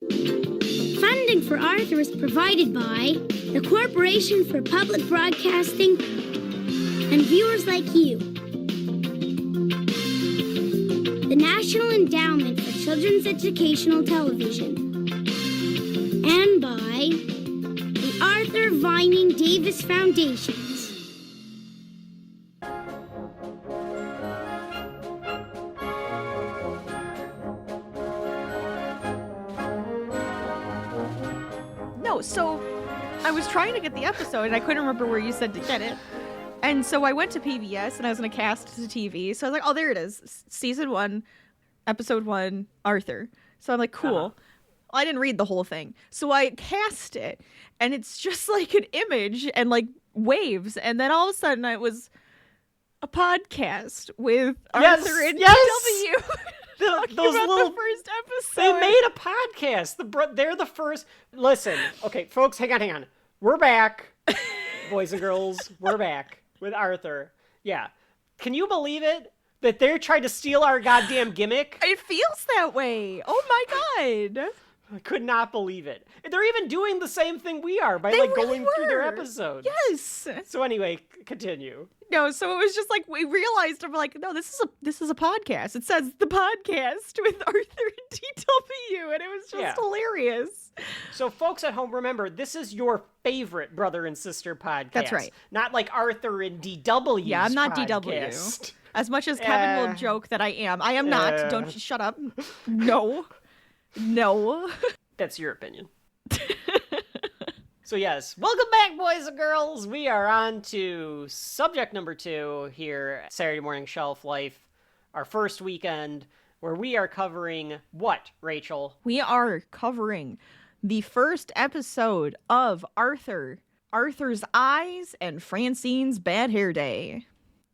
Funding for Arthur is provided by the Corporation for Public Broadcasting and viewers like you. The National Endowment for Children's Educational Television. And by the Arthur Vining Davis Foundations. So I was trying to get the episode and I couldn't remember where you said to get it. And so I went to PBS and I was going to cast to TV. So I was like, oh, there it is. Season 1, episode 1, Arthur. So I'm like, cool. Well, I didn't read the whole thing. So I cast it and it's just like an image and like waves. And then all of a sudden it was a podcast with Arthur and DW. Those little the first episode. They made a podcast. They're the first. Listen, okay, folks, hang on. We're back, boys and girls. We're back with Arthur. Yeah, can you believe it that they're trying to steal our goddamn gimmick? It feels that way. Oh my god. I could not believe it. They're even doing the same thing we are by going through their episodes. Yes. So anyway, continue. No, so it was just like we realized, I'm like, no, this is a podcast. It says the podcast with Arthur and DW, and it was just hilarious. So folks at home, remember, this is your favorite brother and sister podcast. That's right. Not like Arthur and DW's Yeah, I'm not podcast. DW. As much as Kevin will joke that I am not. Don't you shut up. No. That's your opinion. So yes, welcome back, boys and girls. We are on to subject number 2 here at Saturday Morning Shelf Life, our first weekend, where we are covering what, Rachel? We are covering the first episode of Arthur's Eyes and Francine's Bad Hair Day.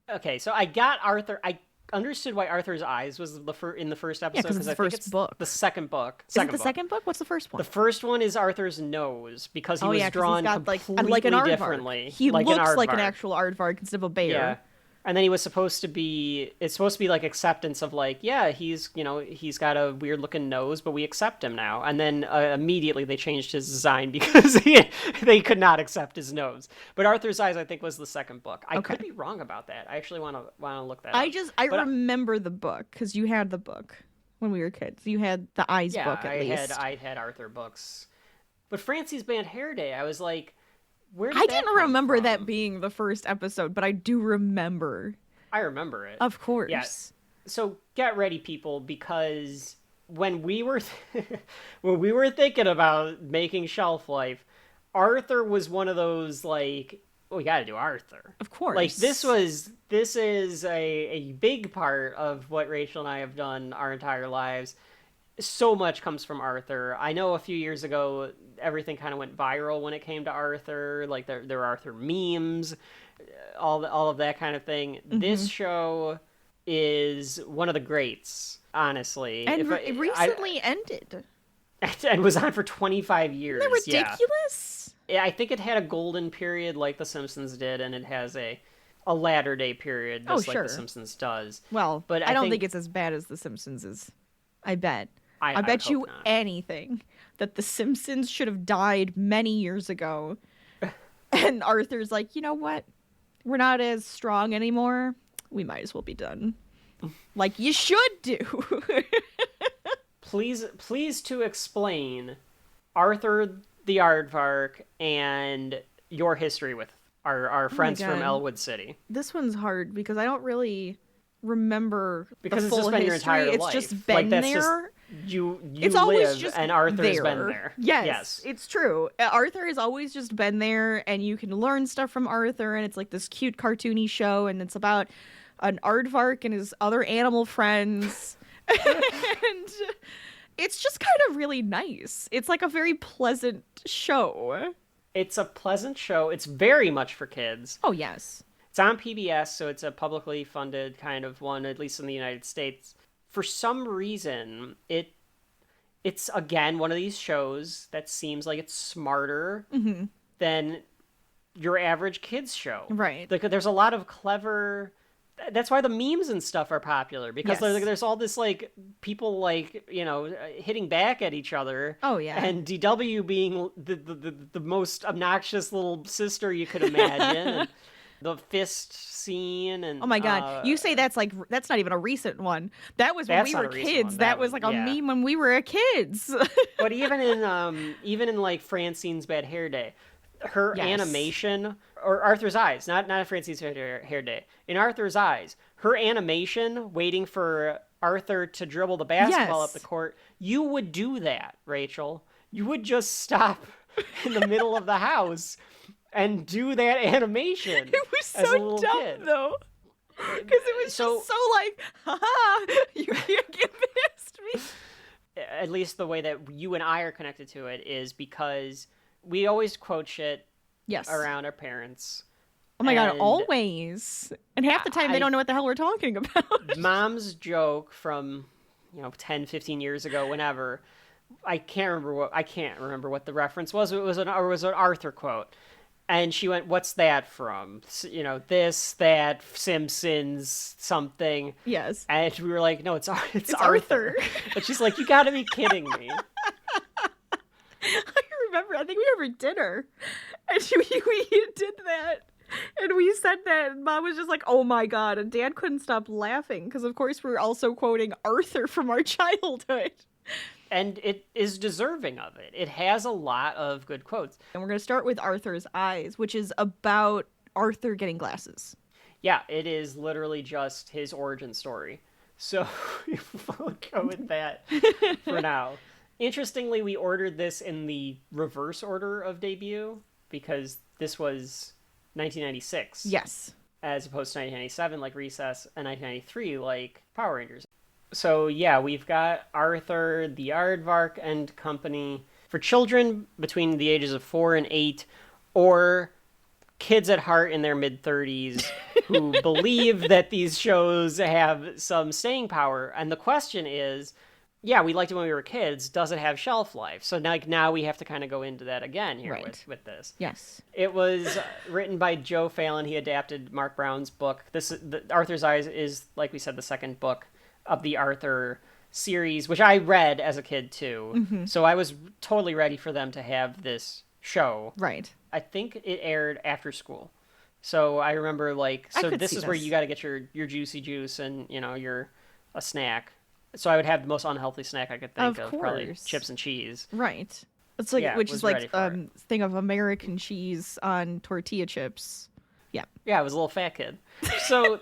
Okay, so I got Arthur. I understood why Arthur's Eyes was in the first episode. Yeah, because it's the first book. The second book. Is it the second book? What's the first one? The first one is Arthur's nose, because he was drawn completely like an aardvark. differently. He looks like an actual aardvark instead of a bear. Yeah. And then it's supposed to be like acceptance of like, yeah, he's got a weird looking nose, but we accept him now. And then immediately they changed his design because they could not accept his nose. But Arthur's Eyes, I think, was the second book. I could be wrong about that. I actually want to look that up. I remember the book because you had the book when we were kids. You had the Eyes book at least. I had Arthur books. But Francie's Bad Hair Day, I was like, I didn't remember that being the first episode, but I do remember. I remember it. Of course. Yes. So get ready, people, because when we were thinking about making Shelf Life, Arthur was one of those like, we got to do Arthur. Of course. Like this is a big part of what Rachel and I have done our entire lives. So much comes from Arthur. I know a few years ago, everything kind of went viral when it came to Arthur. Like there were Arthur memes, all of that kind of thing. Mm-hmm. This show is one of the greats, honestly. And it recently ended. And was on for 25 years. Isn't that ridiculous? Yeah, I think it had a golden period like The Simpsons did, and it has a latter day period just like The Simpsons does. Well, but I don't think it's as bad as The Simpsons is. I bet. I bet you anything that The Simpsons should have died many years ago. And Arthur's like, you know what? We're not as strong anymore. We might as well be done. Like you should do. Please to explain Arthur the Aardvark and your history with our friends from Elwood City. This one's hard because I don't really remember because the it's full just been history. Your entire it's life. just been there. Just, you it's live always just and Arthur's there. Been there. Yes, it's true. Arthur has always just been there, and you can learn stuff from Arthur, and it's like this cute cartoony show, and it's about an aardvark and his other animal friends. And it's just kind of really nice. It's like a very pleasant show. It's a pleasant show. It's very much for kids. Oh, yes. It's on PBS, so it's a publicly funded kind of one, at least in the United States. For some reason, it's again one of these shows that seems like it's smarter than your average kids show. Right. Like, there's a lot of clever That's why the memes and stuff are popular, because Yes. there's all this like people like hitting back at each other. Oh, yeah. And DW being the most obnoxious little sister you could imagine, and the fist scene, and Oh my God! You say that's not even a recent one. That was when That's we not were a recent kids. one. That was like a yeah. meme when we were kids. But even in like Francine's Bad Hair Day, her Yes. animation, or Arthur's Eyes, not Francine's Bad Hair Day. In Arthur's Eyes, her animation waiting for Arthur to dribble the basketball Yes. up the court, you would do that, Rachel. You would just stop in the middle of the house and do that animation. It was as a so little dumb kid. though, because it was So- just so like, haha, you can't get past me. At least the way that you and I are connected to it is because we always quote shit Yes. around our parents. Oh my God, And always. And half the time they don't know what the hell we're talking about. Mom's joke from 10, 15 years ago, whenever, I can't remember what the reference was. It was an Arthur quote, and she went, "What's that from? This, that, Simpsons, something." Yes. And we were like, "No, it's It's Arthur." And she's like, "You got to be kidding me!" I remember, I think we were at dinner, and we did that, and we said that, and Mom was just like, oh my God, and Dad couldn't stop laughing, because of course we're also quoting Arthur from our childhood. And it is deserving of it. It has a lot of good quotes. And we're going to start with Arthur's Eyes, which is about Arthur getting glasses. Yeah, it is literally just his origin story. So we'll go with that for now. Interestingly, we ordered this in the reverse order of debut because this was 1996. Yes. As opposed to 1997 like Recess and 1993 like Power Rangers. So yeah, we've got Arthur, the Aardvark and Company for children between the ages of 4 and 8, or kids at heart in their mid-30s who believe that these shows have some staying power. And the question is, yeah, we liked it when we were kids. Does it have shelf life? So now we have to kind of go into that again here Right. with this. Yes. It was written by Joe Fallon. He adapted Mark Brown's book. Arthur's Eyes is, like we said, the second book of the Arthur series, which I read as a kid too. Mm-hmm. So I was totally ready for them to have this show. Right. I think it aired after school. So I remember this is where you got to get your juicy juice and, your a snack. So I would have the most unhealthy snack I could think of, probably course. chips and cheese. Right. It's like, Yeah, which was is like ready for it. thing of American cheese on tortilla chips. Yeah. Yeah, I was a little fat kid. So,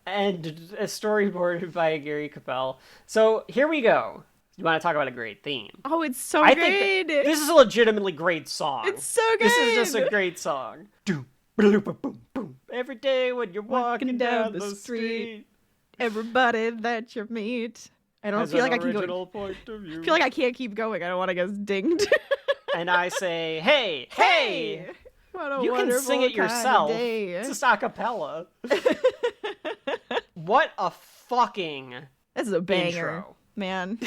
and a storyboarded by Gary Capel. So here we go. You want to talk about a great theme? Oh, it's so I good. think this is a legitimately great song. It's so good. This is just a great song. Doom, boom, boom, boom. Every day when you're walking down the street, Everybody that you meet. I don't has feel an like I can go. original point of view. I feel like I can't keep going. I don't want to get dinged. And I say, hey, hey, What a you can sing wonderful it yourself. kind of day. It's just a cappella. What a fucking This is a banger, intro. man.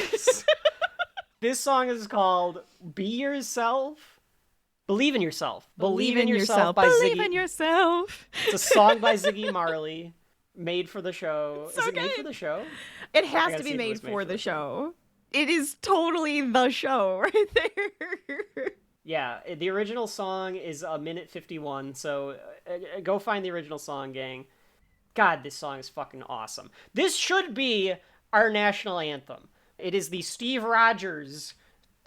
This song is called Be Yourself. Believe in Yourself. Believe in yourself. by Believe Ziggy. in yourself. It's a song by Ziggy Marley, made for the show. So is it made good. for the show? It I has gotta to see be if it made was for the show. It is totally the show right there. Yeah, the original song is 1:51, so go find the original song, gang. God, this song is fucking awesome. This should be our national anthem. It is the Steve Rogers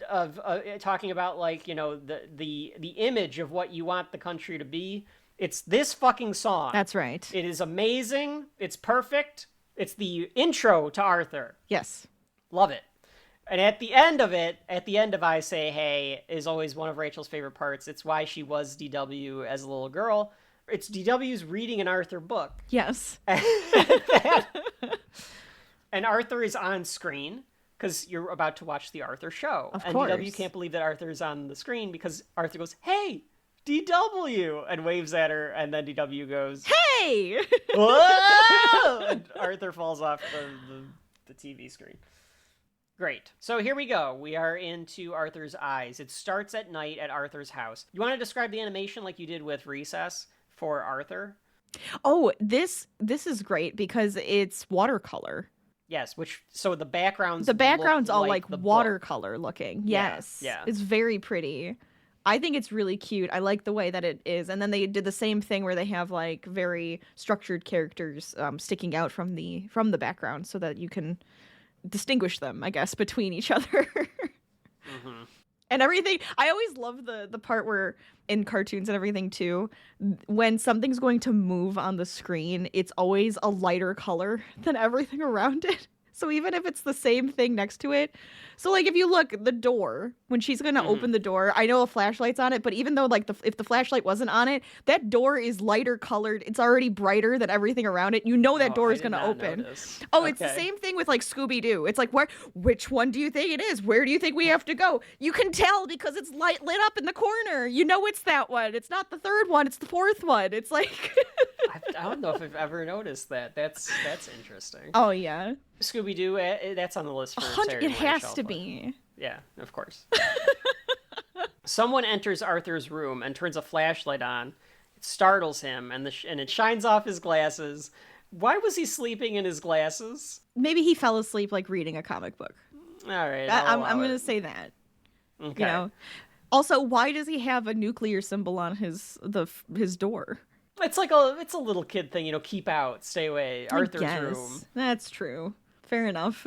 of talking about the image of what you want the country to be. It's this fucking song. That's right. It is amazing. It's perfect. It's the intro to Arthur. Yes. Love it. And at the end of I Say Hey is always one of Rachel's favorite parts. It's why she was DW as a little girl. It's DW's reading an Arthur book. Yes. And Arthur is on screen because you're about to watch the Arthur show. Of and course. DW can't believe that Arthur is on the screen because Arthur goes, hey, DW, and waves at her. And then DW goes, Hey! whoa! And Arthur falls off the TV screen. Great. So here we go. We are into Arthur's Eyes. It starts at night at Arthur's house. You want to describe the animation like you did with Recess for Arthur? Oh, this is great because it's watercolor. Yes, so the backgrounds all look like the watercolor looking. Yeah, Yes. yeah. It's very pretty. I think it's really cute. I like the way that it is. And then they did the same thing where they have like very structured characters sticking out from the background so that you can distinguish them, I guess, between each other. Mm-hmm. And everything. I always love the part where in cartoons and everything too, when something's going to move on the screen, it's always a lighter color than everything around it. So even if it's the same thing next to it. So like if you look, the door, when she's going to open the door, I know a flashlight's on it, but even though like if the flashlight wasn't on it, that door is lighter colored. It's already brighter than everything around it. You know that door is going to open. Notice. Oh, okay. It's the same thing with like Scooby-Doo. It's like, which one do you think it is? Where do you think we have to go? You can tell because it's lit up in the corner. You know it's that one. It's not the third one. It's the fourth one. It's like... I don't know if I've ever noticed that. That's interesting. Oh, yeah. Scooby-Doo, that's on the list for Saturday It Night has Shelf to Life. be. Yeah, of course. Someone enters Arthur's room and turns a flashlight on. It startles him, and it shines off his glasses. Why was he sleeping in his glasses? Maybe he fell asleep like reading a comic book. All right, I'm going to say that. Okay. You know. Also, why does he have a nuclear symbol on his door? It's a little kid thing, keep out, stay away. Arthur's room. That's true. Fair enough.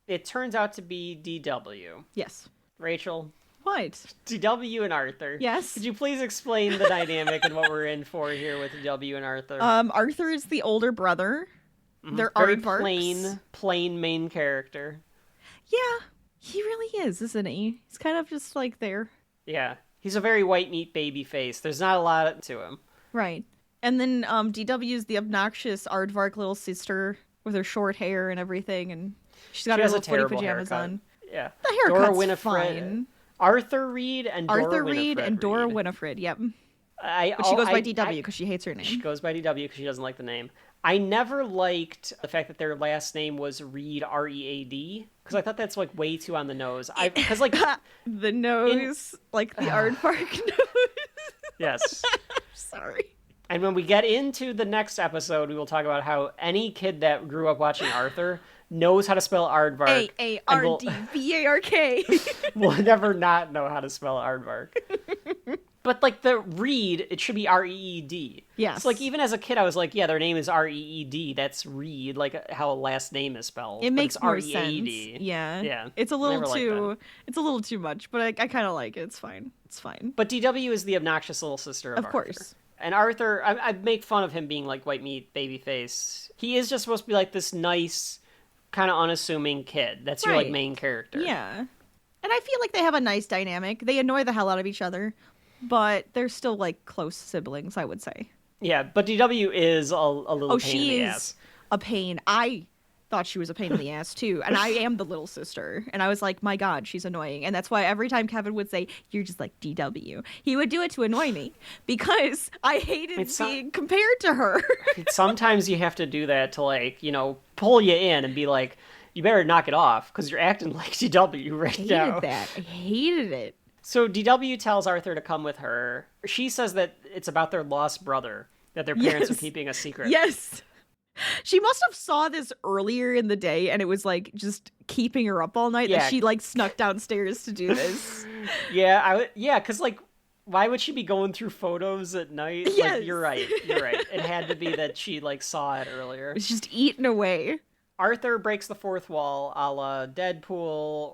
It turns out to be DW. Yes. Rachel. What? DW and Arthur. Yes. Could you please explain the dynamic and what we're in for here with DW and Arthur? Arthur is the older brother. Mm-hmm. They're very aardvarks. plain main character. Yeah, he really is, isn't he? He's kind of just like there. Yeah, he's a very white meat baby face. There's not a lot to him. Right. And then DW is the obnoxious aardvark little sister with her short hair and everything, and she has her footy pajamas haircut. on. Yeah. The haircut's Dora Winifred. fine. Arthur Reed and Dora Winifred, yep. But she goes by DW because she hates her name. She goes by DW because she doesn't like the name. I never liked the fact that their last name was Reed, R-E-A-D, because I thought that's like way too on the nose. Because like the nose, like the aardvark nose. Yes. Sorry. And when we get into the next episode, we will talk about how any kid that grew up watching Arthur knows how to spell aardvark. A-A-R-D-V-A-R-K. Will never not know how to spell aardvark. But like the Reed, it should be R-E-E-D. Yes. So like even as a kid, I was like, yeah, their name is R-E-E-D. That's Reed, like how a last name is spelled. It makes more R-E-A-D. sense. Yeah. Yeah. It's a little too much, but I kind of like it. It's fine. It's fine. But DW is the obnoxious little sister of Arthur. Course. And Arthur, I make fun of him being like white meat baby face. He is just supposed to be like this nice, kind of unassuming kid. That's your like main character. Yeah. And I feel like they have a nice dynamic. They annoy the hell out of each other, but they're still like close siblings, I would say. Yeah, but DW is a little pain in the ass. She is a pain. I thought she was a pain in the ass too, and I am the little sister, and I was like, my god, she's annoying. And that's why every time Kevin would say, you're just like DW, he would do it to annoy me because I hated being compared to her. Sometimes you have to do that to like, pull you in and be like, you better knock it off because you're acting like DW right now. I hated it. So DW tells Arthur to come with her. She says that it's about their lost brother, that their parents are keeping a secret. Yes. She must have saw this earlier in the day, and it was like just keeping her up all night. That she like snuck downstairs to do this. Because like, why would she be going through photos at night? Yes. Like, you're right. It had to be that she like saw it earlier. It's just eaten away. Arthur breaks the fourth wall, a la Deadpool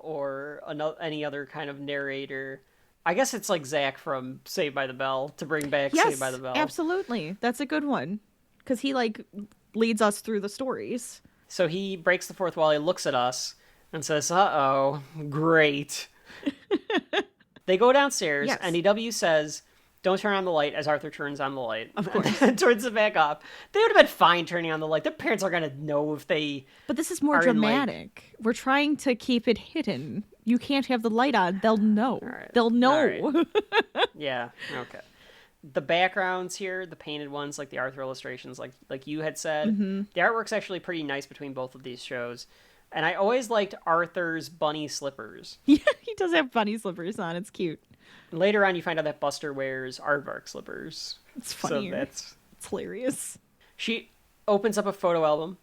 or any other kind of narrator. I guess it's like Zach from Saved by the Bell to bring back Saved by the Bell. Absolutely. That's a good one. Because he like leads us through the stories. So he breaks the fourth wall, he looks at us and says, uh-oh, great. They go downstairs, and DW says, don't turn on the light, as Arthur turns on the light. Of course. And turns it back off. They would have been fine turning on the light. Their parents aren't going to know if they... But this is more dramatic. We're trying to keep it hidden. You can't have the light on. They'll know. Right. They'll know. Right. Yeah, okay. The backgrounds here, the painted ones, like the Arthur illustrations, like you had said, the artwork's actually pretty nice between both of these shows. And I always liked Arthur's bunny slippers. Yeah, he does have bunny slippers on. It's cute. And later on, you find out that Buster wears aardvark slippers. It's funny. So It's hilarious. She opens up a photo album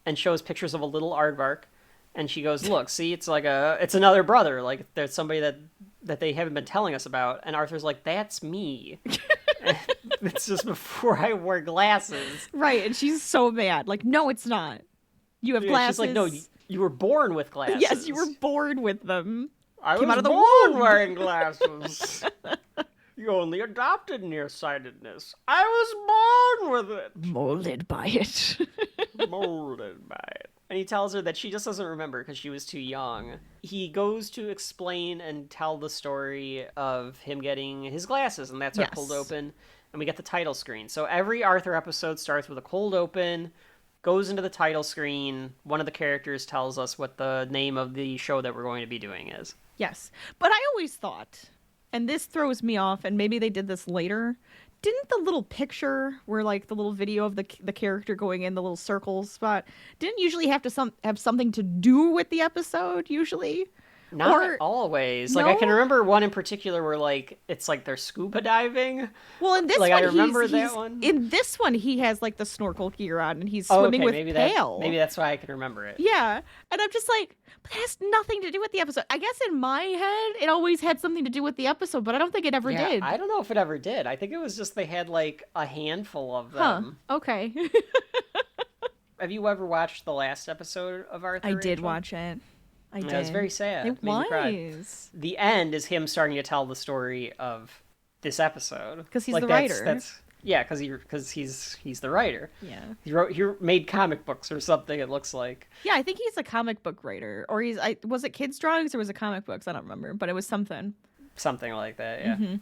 and shows pictures of a little aardvark, and she goes, "Look, see, it's another brother. Like there's somebody that they haven't been telling us about." And Arthur's like, "That's me." It's just before I wore glasses. Right, and she's so mad. Like, no, it's not. You have glasses. She's like, "No, you were born with glasses." Yes, you were born with them. I Came was out of the born womb. wearing glasses. You only adopted nearsightedness. I was born with it. Molded by it. Molded by it. And he tells her that she just doesn't remember because she was too young. He goes to explain and tell the story of him getting his glasses, and that's our cold open. And we get the title screen. So every Arthur episode starts with a cold open, goes into the title screen. One of the characters tells us what the name of the show that we're going to be doing is. Yes. But I always thought, and this throws me off, and maybe they did this later, didn't the little picture where, like, the little video of the character going in the little circle spot, didn't usually have to have something to do with the episode, usually? Not always. Like, No? I can remember one in particular where, like, it's like they're scuba diving. Well, in this like, one, I remember that one. In this one, he has, like, the snorkel gear on, and he's swimming with Pail. Maybe that's why I can remember it. Yeah. And I'm just like, but that has nothing to do with the episode. I guess in my head, it always had something to do with the episode, but I don't think it ever did. I don't know if it ever did. I think it was just they had, like, a handful of them. Okay. Have you ever watched the last episode of Arthur? I did Rachel? watch it. I did. It was very sad. It Made me cry. was. The end is him starting to tell the story of this episode. Because he's like, the writer. Because he's the writer. Yeah. He made comic books or something, it looks like. Yeah, I think he's a comic book writer. Or was it kids' drawings or was it comic books? I don't remember, but it was something. Something like that, yeah. Mm-hmm.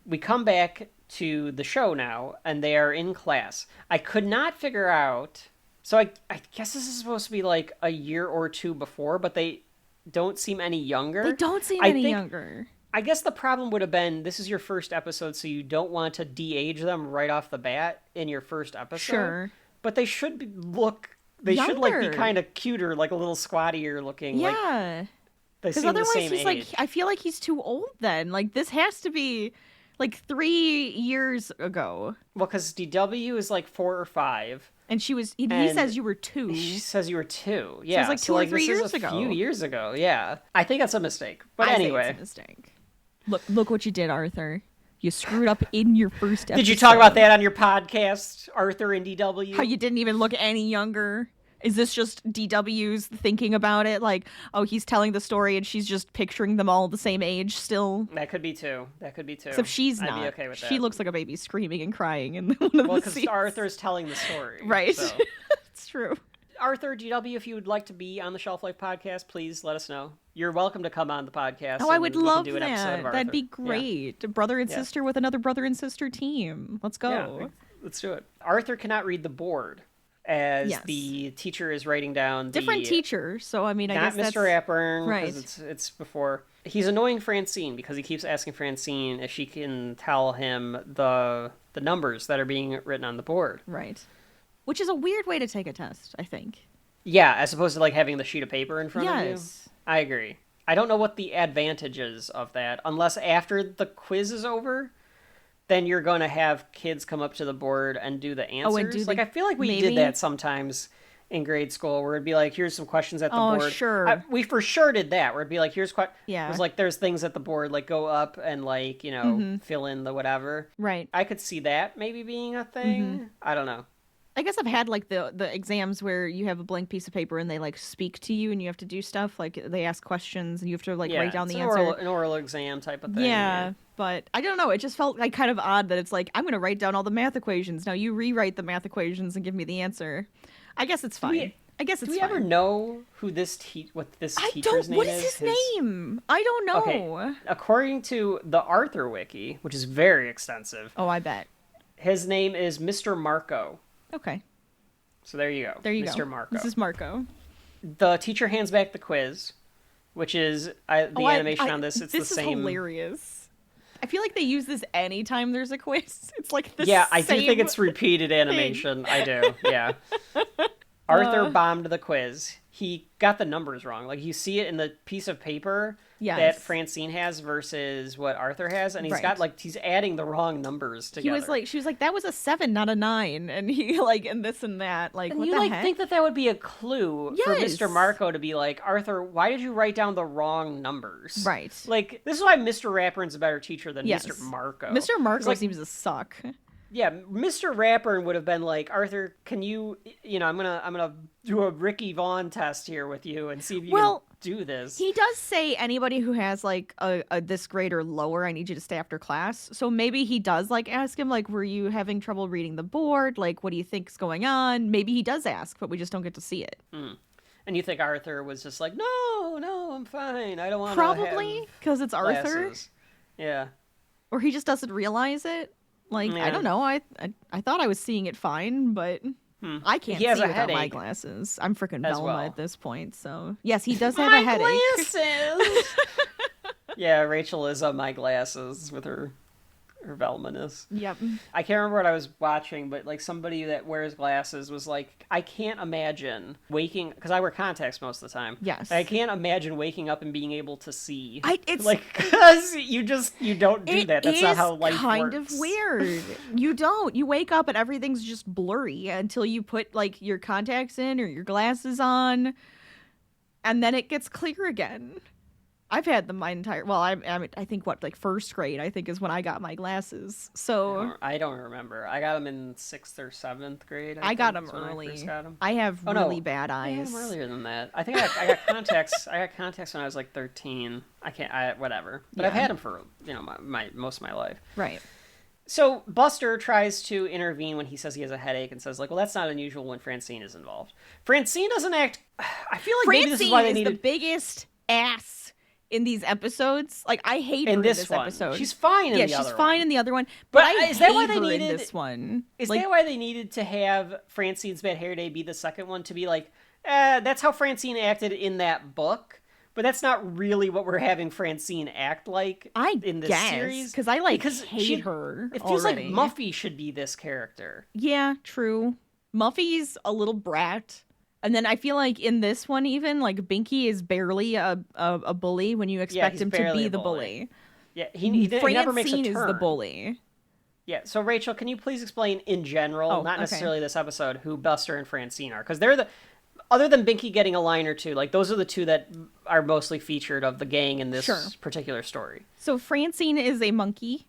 We come back to the show now, and they are in class. I could not figure out... So I guess this is supposed to be like a year or two before, but they don't seem any younger. They don't seem any younger. I guess the problem would have been this is your first episode, so you don't want to de-age them right off the bat in your first episode. Sure. But they should should like be kind of cuter, like a little squattier looking. Yeah. Like, they Because seem otherwise the same he's age. like, I feel like he's too old then. Like, this has to be like 3 years ago. Well, because DW is like 4 or 5. And he And says you were 2. She says you were 2. Yeah. So it was like 2 or 3 this years is a ago. few years ago, yeah. I think that's a mistake. But I anyway. think it's a mistake. Look what you did, Arthur. You screwed up in your first episode. Did you talk about that on your podcast, Arthur and DW? How you didn't even look any younger? Is this just DW's thinking about it? Like, oh, he's telling the story and she's just picturing them all the same age still? That could be too. Except she's not. I'd be okay with that. She looks like a baby screaming and crying in one of Well, the because scenes. Arthur's telling the story. Right. So. It's true. Arthur, DW, if you would like to be on the Shelf Life podcast, please let us know. You're welcome to come on the podcast. Oh, I would and we can love do an episode of that. Arthur. That'd be great. A brother and sister with another brother and sister team. Let's go. Yeah, let's do it. Arthur cannot read the board as Yes. the teacher is writing down Different teacher, so I mean, I not guess Mr. that's... Apern, Right. because it's before. He's annoying Francine because he keeps asking Francine if she can tell him the numbers that are being written on the board. Right. Which is a weird way to take a test, I think. Yeah, as opposed to like having the sheet of paper in front of you. Yes. I agree. I don't know what the advantage is of that, unless after the quiz is over, then you're going to have kids come up to the board and do the answers. and do like, the- I feel like we maybe? did that sometimes in grade school, where it'd be like, here's some questions at the Oh, board. sure. We for sure did that, where it'd be like, here's Yeah. It was like, there's things at the board, like go up and like, you know, fill in the whatever. Right. I could see that maybe being a thing. I don't know. I guess I've had like the exams where you have a blank piece of paper and they like speak to you and you have to do stuff. Like they ask questions and you have to like write down it's the an answer. an oral exam type of thing. Yeah, but I don't know. It just felt like kind of odd that it's like, I'm going to write down all the math equations. Now you rewrite the math equations and give me the answer. I guess it's fine. Do we ever know who what this teacher's name is? What is his name? I don't know. Okay. According to the Arthur Wiki, which is very extensive, Oh, I bet. his name is Mr. Marco. Okay. So there you go. There you Mr. go. Marco. This is Marco. The teacher hands back the quiz, which is the animation on this. It's the same. This is hilarious. I feel like they use this anytime there's a quiz. It's like the Yeah, I do same think it's repeated animation. I do. Yeah. Arthur bombed the quiz. He got the numbers wrong. Like, you see it in the piece of paper that Francine has versus what Arthur has, and he's got, like, he's adding the wrong numbers together. She was like, that was a 7, not a 9, and he, like, and this and that, like, and what you, the like, heck? think that would be a clue for Mr. Marco to be like, Arthur, why did you write down the wrong numbers? Right. Like, this is why Mr. Rapern's a better teacher than Mr. Marco. Mr. Marco like, seems to suck. Yeah, Mr. Rapern would have been like, Arthur, can you, I'm gonna do a Ricky Vaughn test here with you and see if you can do this. He does say anybody who has like a this grade or lower, I need you to stay after class. So maybe he does like ask him like, were you having trouble reading the board? Like, what do you think's going on? Maybe he does ask, but we just don't get to see it. And you think Arthur was just like, no, I'm fine. I don't want to probably because it's Arthur. Yeah. Or he just doesn't realize it. Like, I don't know. I thought I was seeing it fine, but I can't see without my glasses. I'm freaking Velma at this point. So, yes, he does have a headache. Glasses! Yeah, Rachel is on my glasses with her Velma-ness. Yep. I can't remember what I was watching, but like somebody that wears glasses was like, I can't imagine waking, because I wear contacts most of the time. Yes. I can't imagine waking up and being able to see. It's like, because you don't do that. That's not how life works. It's kind of weird. You don't. You wake up and everything's just blurry until you put like your contacts in or your glasses on, and then it gets clear again. I've had them my entire, I think like first grade, I think is when I got my glasses. So I don't remember. I got them in 6th or 7th grade. I got them early. I have really bad eyes. Yeah, earlier than that. I think I got contacts. I got contacts when I was like 13. Whatever. But I've had them for, my most of my life. Right. So Buster tries to intervene when he says he has a headache and says like, well, that's not unusual when Francine is involved. Francine doesn't act, I feel like maybe this is why they needed the biggest ass in these episodes. Like, I hate her in this episode. She's fine in the other one. Yeah, she's fine in the other one. But I is that hate why they her needed in this one. Is that why they needed to have Francine's Bad Hair Day be the second one, to be like, that's how Francine acted in that book, but that's not really what we're having Francine act like in this series. Because I hate her. It feels like Muffy should be this character. Yeah, true. Muffy's a little brat. And then I feel like in this one, even like Binky is barely a bully when you expect him to be the bully. Yeah, he never makes a turn. Francine is the bully. Yeah, so Rachel, can you please explain in general, not necessarily this episode, who Buster and Francine are? Because they're other than Binky getting a line or two, like those are the two that are mostly featured of the gang in this particular story. So Francine is a monkey.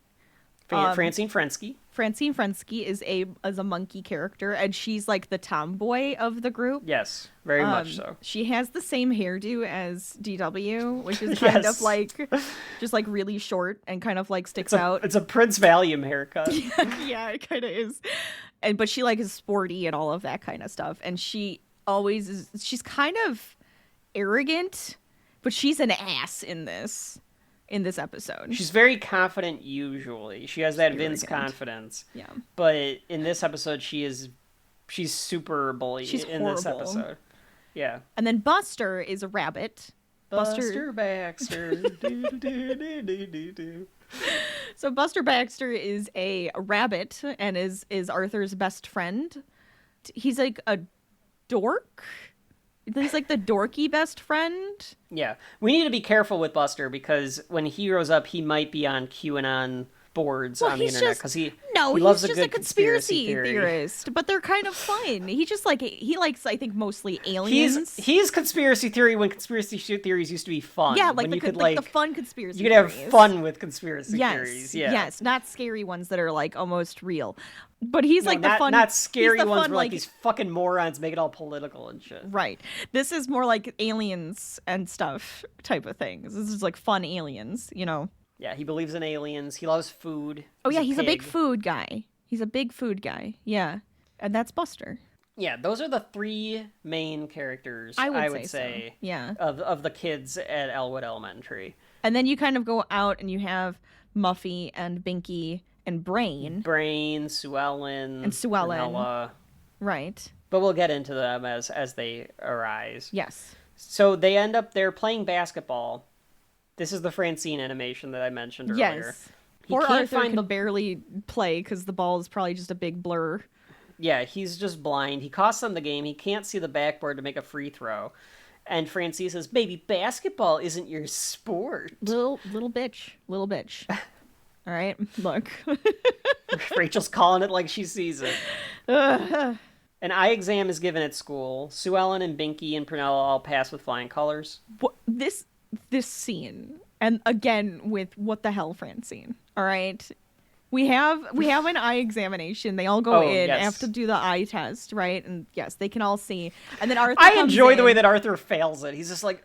Francine Frensky. Francine Frensky is a monkey character, and she's like the tomboy of the group. Yes, very much so. She has the same hairdo as DW, which is kind of like just like really short and kind of like sticks out. It's a Prince Valium haircut. Yeah, it kind of is. But she like is sporty and all of that kind of stuff. And she always is. She's kind of arrogant, but she's an ass in this episode. She's very confident usually. She has that Vince confidence. Yeah. But in this episode she's super bully in this episode. Yeah. And then Buster is a rabbit. Buster Baxter. So Buster Baxter is a rabbit and is Arthur's best friend. He's like a dork. He's like the dorky best friend. Yeah. We need to be careful with Buster because when he grows up, he might be on QAnon boards on the internet because he loves he's just a conspiracy theorist. But they're kind of fun. He likes I think mostly aliens. He's conspiracy theory when conspiracy theories used to be fun. Yeah, like the fun conspiracy. You could have fun with conspiracy theories. Yeah. Yes, not scary ones that are like almost real. But he's not scary ones where like these fucking morons make it all political and shit. Right. This is more like aliens and stuff type of things. This is like fun aliens, Yeah, he believes in aliens. He loves food. He's a big food guy. Yeah. And that's Buster. Yeah, those are the three main characters, I would say so. Yeah. of the kids at Elwood Elementary. And then you kind of go out and you have Muffy and Binky and Brain, Sue Ellen, Ella. Right. But we'll get into them as they arise. Yes. So they're playing basketball. This is the Francine animation that I mentioned earlier. Yes. Poor Arthur can barely play because the ball is probably just a big blur. Yeah, he's just blind. He costs them the game. He can't see the backboard to make a free throw. And Francine says, "Baby, basketball isn't your sport." Little bitch. All right, look. Rachel's calling it like she sees it. An eye exam is given at school. Sue Ellen and Binky and Prunella all pass with flying colors. This scene, and again with what the hell, Francine. All right, we have an eye examination. They all go in, yes. have to do the eye test, right? And yes, they can all see. And then Arthur. I enjoy the way that Arthur fails it. He's just like,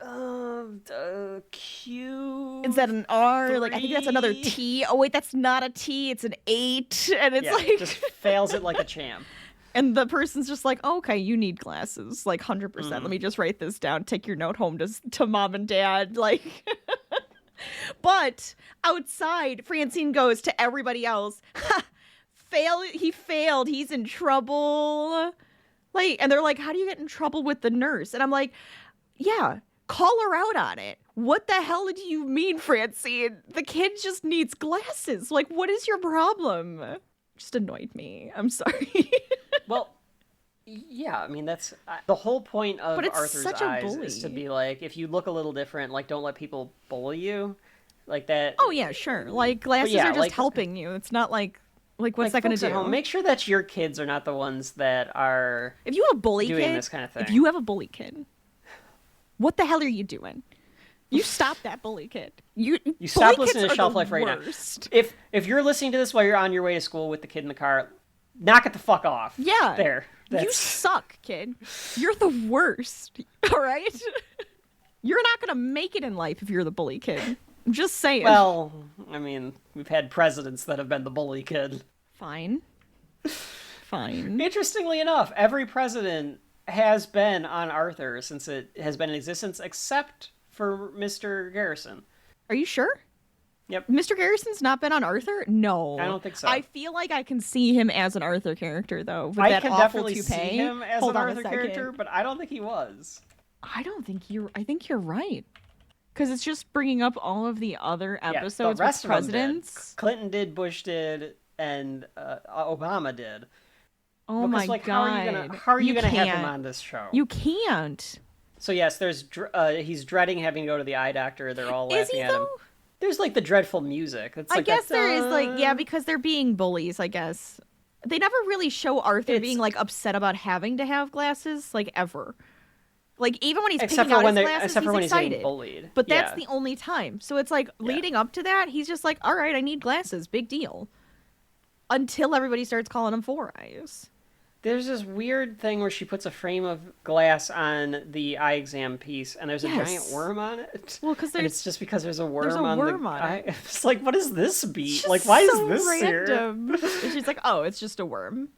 Q. Is that an R? 3. Like, I think that's another T. Oh wait, that's not a T. It's an 8. And it's just fails it like a champ. And the person's just like, oh, okay, you need glasses, like 100%. Let me just write this down. Take your note home to mom and dad, like. But outside, Francine goes to everybody else. He failed. He's in trouble. Like, and they're like, how do you get in trouble with the nurse? And I'm like, yeah, call her out on it. What the hell do you mean, Francine? The kid just needs glasses. Like, what is your problem? Just annoyed me. I'm sorry. Well, yeah, I mean, that's the whole point of Arthur's eyes bully. is to be like, if you look a little different, like, don't let people bully you. Like that. Oh, yeah, sure. Like, glasses are just helping you. It's not like what's that going to do? Home, make sure that your kids are not the ones that are if you have a bully doing kid, this kind of thing. If you have a bully kid, what the hell are you doing? You stop that bully kid. You stop listening to Shelf Life right now. Worst. If you're listening to this while you're on your way to school with the kid in the car, knock it the fuck off. Yeah. There. You suck, kid. You're the worst. All right? You're not going to make it in life if you're the bully kid. I'm just saying. Well, I mean, we've had presidents that have been the bully kid. Fine. Interestingly enough, every president has been on Arthur since it has been in existence, except for Mr. Garrison. Are you sure? Yep. Mr. Garrison's not been on Arthur? No. I don't think so. I feel like I can see him as an Arthur character, though. With I that can awful definitely toupee. see him as Hold an on Arthur character, but I don't think he was. I think you're right. Because it's just bringing up all of the other episodes the rest with presidents. Clinton did, Bush did, and Obama did. Oh because, my God. How are you gonna have him on this show? You can't. So yes, there's he's dreading having to go to the eye doctor. They're all laughing at him. Though? There's like the dreadful music. It's I like guess there is like because they're being bullies. I guess they never really show Arthur being like upset about having to have glasses, like ever. Like even when he's picking out his glasses, except for when excited. He's getting bullied. But that's the only time. So it's like leading up to that, he's just like, all right, I need glasses, big deal. Until everybody starts calling him Four Eyes. There's this weird thing where she puts a frame of glass on the eye exam piece, and there's a giant worm on it. Well, because it's just because there's a worm on it. It's like, what is this beat? Like, why is this random. here? And she's like, oh, it's just a worm.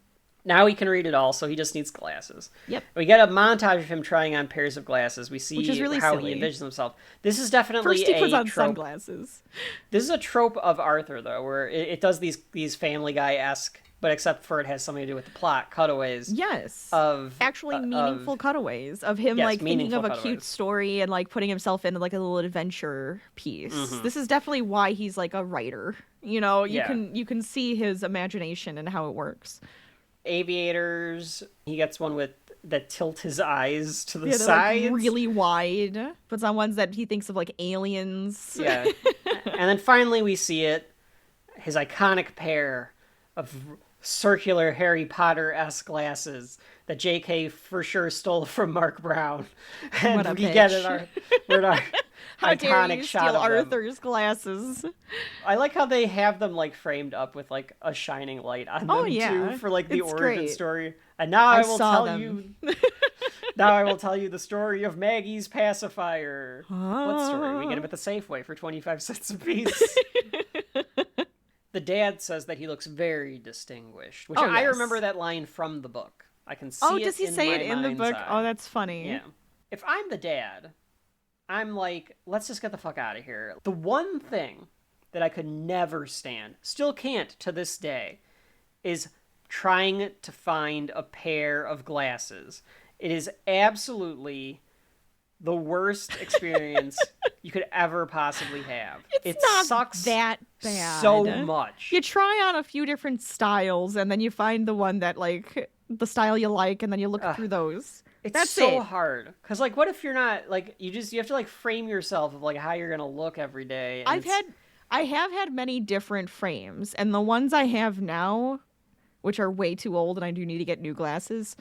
Now he can read it all, so he just needs glasses. Yep. We get a montage of him trying on pairs of glasses. We see really how silly. he envisions himself. This is definitely First he puts on trope. sunglasses. This is a trope of Arthur, though, where it does these Family Guy-esque, but except for it has something to do with the plot, cutaways. Yes. Of actually meaningful cutaways of him like thinking of a cute story and like putting himself into like a little adventure piece. Mm-hmm. This is definitely why he's like a writer. You know, you can see his imagination and how it works. Aviators, he gets one that tilt his eyes to the sides, like really wide. Puts on ones that he thinks of like aliens. Yeah. And then finally we see it, his iconic pair of circular Harry Potter-esque glasses that JK for sure stole from Mark Brown. And what a we bitch. get it our how iconic dare you shot steal of Arthur's glasses. I like how they have them like framed up with like a shining light on them too for like the origin story. And now I will tell you now I will tell you the story of Maggie's pacifier. What story? We get him at the Safeway for 25 cents a piece. The dad says that he looks very distinguished, which I remember that line from the book. I can see it. Oh, does he say it in the book? Oh, that's funny. Yeah. If I'm the dad, I'm like, let's just get the fuck out of here. The one thing that I could never stand, still can't to this day, is trying to find a pair of glasses. It is absolutely the worst experience you could ever possibly have. It not sucks that bad. So much. You try on a few different styles and then you find the one that like the style you like, and then you look through those. That's so hard. Because, like, what if you're not, like, you have to, like, frame yourself of, like, how you're going to look every day. And I have had many different frames, and the ones I have now, which are way too old and I do need to get new glasses,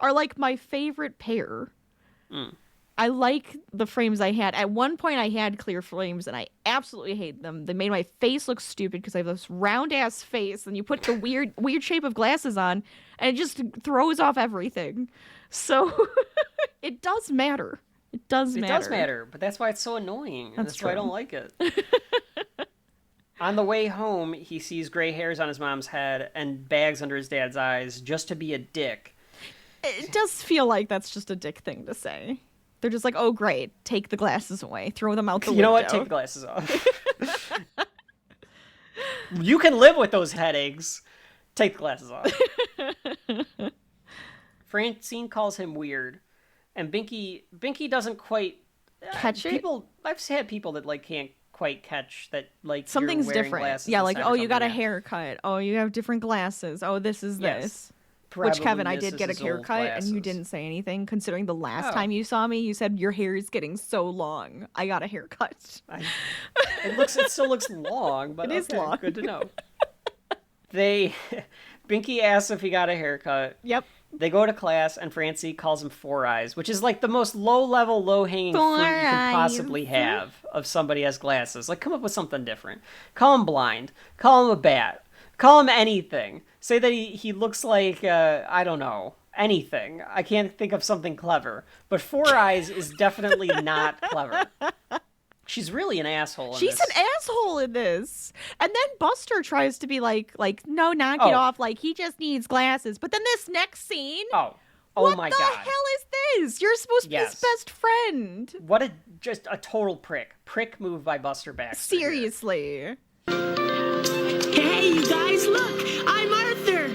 are, like, my favorite pair. I like the frames I had. At one point, I had clear frames, and I absolutely hate them. They made my face look stupid because I have this round-ass face, and you put the weird shape of glasses on, and it just throws off everything. So it does matter. It does matter, but that's why it's so annoying. That's true. Why I don't like it. On the way home, he sees gray hairs on his mom's head and bags under his dad's eyes just to be a dick. It does feel like that's just a dick thing to say. They're just like, oh, great, take the glasses away. Throw them out the window. You know what? Take the glasses off. You can live with those headaches. Take the glasses off. Francine calls him weird. And Binky doesn't quite... catch it? I've had people that, like, can't quite catch that, like, something's you're wearing different. Glasses yeah, like, oh, you got a yeah. haircut. Oh, you have different glasses. Oh, this is this. Probably Which, Kevin, I this did get a is his old haircut, and you glasses. didn't say anything, considering the last time you saw me, you said, your hair is getting so long. I got a haircut. It still looks long, but it is long. Good to know. Binky asks if he got a haircut. Yep. They go to class, and Francine calls him Four Eyes, which is like the most low-level, low-hanging fruit you can possibly have of somebody has glasses. Like, come up with something different. Call him blind. Call him a bat. Call him anything. Say that he looks like, I don't know, anything. I can't think of something clever. But Four Eyes is definitely not clever. She's really an asshole in this. She's an asshole in this. And then Buster tries to be like, no, knock it off. Like, he just needs glasses. But then this next scene. Oh my God. What the hell is this? You're supposed to be his best friend. What just a total prick. Prick move by Buster Baxter. Seriously. Hey, you guys, look! I'm Arthur!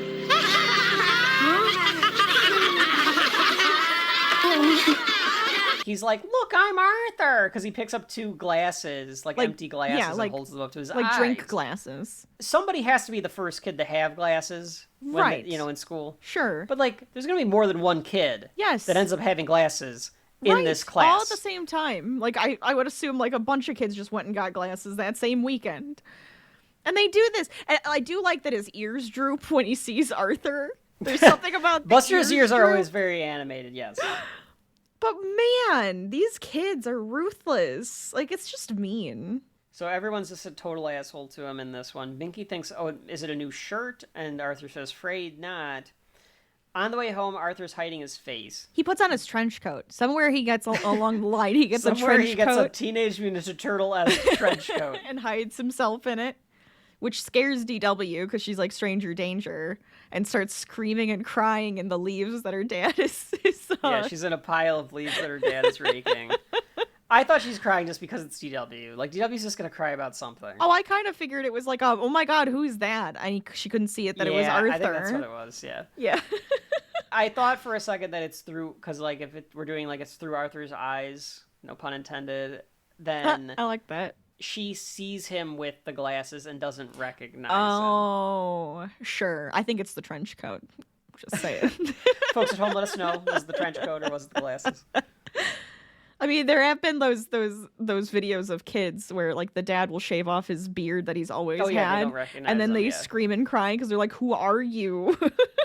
He's like, look, I'm Arthur! Because he picks up two glasses, like empty glasses, and holds them up to his eyes. Like drink glasses. Somebody has to be the first kid to have glasses when in school. Sure. But, like, there's going to be more than one kid yes. that ends up having glasses in this class. All at the same time. Like, I would assume, like, a bunch of kids just went and got glasses that same weekend. And they do this. And I do like that his ears droop when he sees Arthur. There's something about the Buster's ears are droop. always very animated, yes. But man, these kids are ruthless. Like, it's just mean. So everyone's just a total asshole to him in this one. Binky thinks, oh, is it a new shirt? And Arthur says, afraid not. On the way home, Arthur's hiding his face. He puts on his trench coat. Somewhere he gets along the line, he gets a trench coat. Somewhere he gets a Teenage Mutant Ninja Turtle-esque trench coat. And hides himself in it. Which scares DW because she's like stranger danger and starts screaming and crying in the leaves that her dad is Yeah, she's in a pile of leaves that her dad is raking. I thought she's crying just because it's DW. Like, DW's just going to cry about something. Oh, I kind of figured it was like, oh my God, who's that? She couldn't see it, that it was Arthur. I think that's what it was, yeah. Yeah. I thought for a second that it's through, because, like, if we're doing, like, it's through Arthur's eyes, no pun intended, then... I like that. She sees him with the glasses and doesn't recognize him. Oh, sure. I think it's the trench coat. Just say it. Folks at home, let us know. Was it the trench coat or was it the glasses? I mean, there have been those videos of kids where, like, the dad will shave off his beard that he's always had, they don't recognize and then him, they scream and cry because they're like, "Who are you?"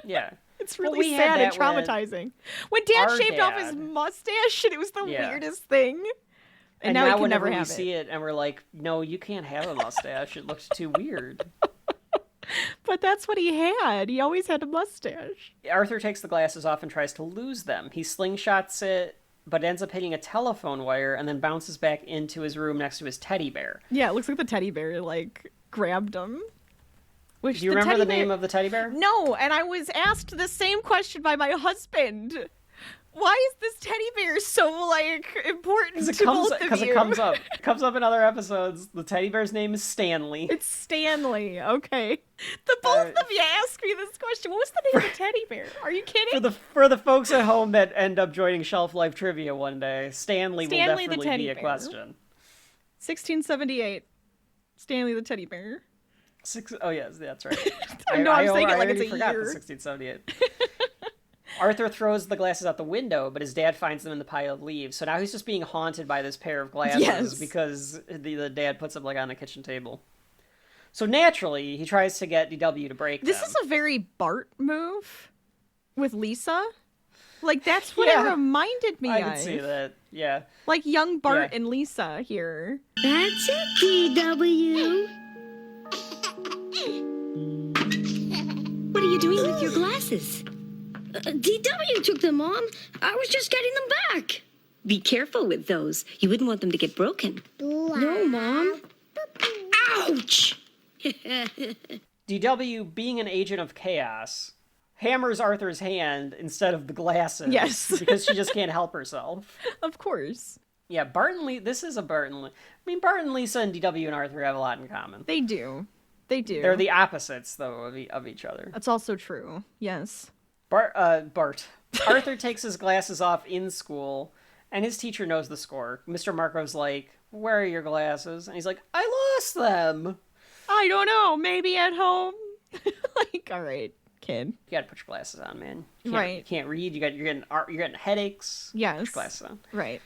Yeah. It's really sad and traumatizing. When Dad shaved off his mustache, and it was the weirdest thing. And now he can never have it. See it, and we're like, no, you can't have a mustache. It looks too weird. But that's what he had. He always had a mustache. Arthur takes the glasses off and tries to lose them. He slingshots it, but ends up hitting a telephone wire and then bounces back into his room next to his teddy bear. Yeah, it looks like the teddy bear, like, grabbed him. Do you remember the name of the teddy bear? No, and I was asked the same question by my husband. Why is this teddy bear so, like, important to both of you? Because it comes up. It comes up in other episodes. The teddy bear's name is Stanley. It's Stanley, okay. The both of you asked me this question. What was the name of the teddy bear? Are you kidding? For the folks at home that end up joining Shelf Life Trivia one day, Stanley will definitely be a question. 1678. Stanley the teddy bear. Oh, yes, that's right. I know, I'm saying it like it's a forgot year. the 1678. Arthur throws the glasses out the window, but his dad finds them in the pile of leaves. So now he's just being haunted by this pair of glasses because the dad puts them like on the kitchen table. So naturally, he tries to get DW to break This them. is a very Bart move with Lisa. Like, that's what it reminded me I of. can see that, yeah. Like young Bart and Lisa here. That's it, DW. What are you doing with your glasses? DW took them, Mom. I was just getting them back. Be careful with those. You wouldn't want them to get broken. No, Mom. Ouch! DW, being an agent of chaos, hammers Arthur's hand instead of the glasses. Yes. Because she just can't help herself. Of course. Yeah, Bart and this is a Bart and I mean, Bart and Lisa and DW and Arthur have a lot in common. They do. They do. They're the opposites, though, of each other. That's also true. Yes. Bart. Arthur takes his glasses off in school, and his teacher knows the score. Mr. Marco's like, "Where are your glasses?" And he's like, "I lost them." I don't know. Maybe at home. Like, all right, kid. You gotta put your glasses on, man. Right. You can't read. You're getting headaches. Yes. Put your glasses on. Right.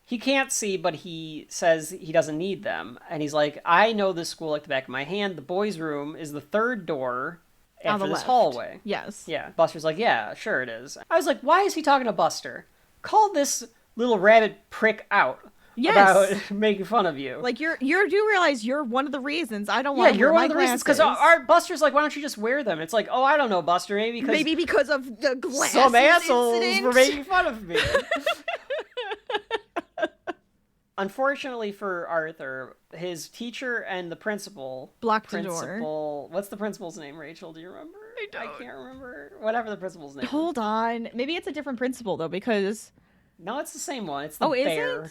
He can't see, but he says he doesn't need them. And he's like, "I know this school like the back of my hand. The boys' room is the third door On after the this left. hallway." Yes. Yeah. Buster's like, "Yeah, sure it is." I was like, why is he talking to Buster? Call this little rabbit prick out about making fun of you. Like, you do realize you're one of the reasons I don't Yeah, want to you're wear one my of the reasons. glasses. Because our Buster's like, why don't you just wear them? It's like, oh, I don't know, Buster. Maybe because of the glasses some assholes incident. were making fun of me. Unfortunately for Arthur, his teacher and the principal Blocked the door. What's the principal's name, Rachel? Do you remember? I don't. I can't remember. Whatever the principal's name. Hold on. Maybe it's a different principal, though, because... No, it's the same one. It's the is bear. it?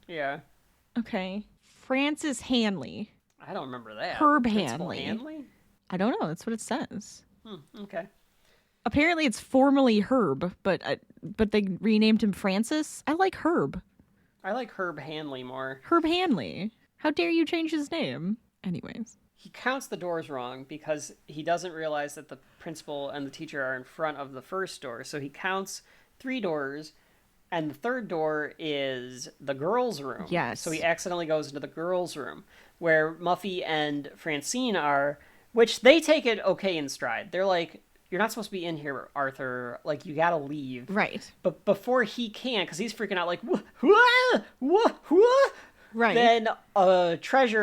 Yeah. Okay. Francis Hanley. I don't remember that. Herb Principal Hanley. Hanley? I don't know. That's what it says. Okay. Apparently, it's formerly Herb, but they renamed him Francis. I like Herb. I like Herb Hanley more. Herb Hanley. How dare you change his name? Anyways. He counts the doors wrong because he doesn't realize that the principal and the teacher are in front of the first door. So he counts 3 doors, and the third door is the girls' room. Yes. So he accidentally goes into the girls' room, where Muffy and Francine are, which they take it okay in stride. They're like, "You're not supposed to be in here, Arthur. Like, you gotta leave." Right. But before he can, because he's freaking out like, "What?" Right. Then a trove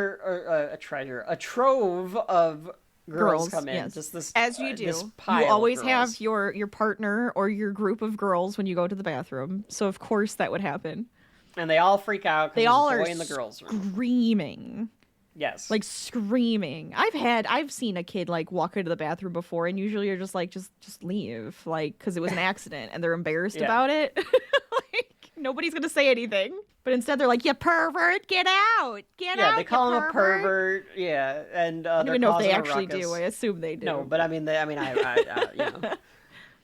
of girls come in. yes. Just this, As you do. this pile You of always girls. have your partner or your group of girls when you go to the bathroom. So, of course, that would happen. And they all freak out They because all there's a are boy in the girls' room. screaming. Yes. Like, screaming. I've seen a kid, like, walk into the bathroom before, and usually you're just like, just leave. Like, because it was an accident, and they're embarrassed Yeah. about it. Like, nobody's going to say anything. But instead, they're like, "You pervert, get out! Get out, yeah, they call you him a pervert. Yeah, and I don't they're even know if they causing a actually ruckus. do. I assume they do. No, but I mean, you know.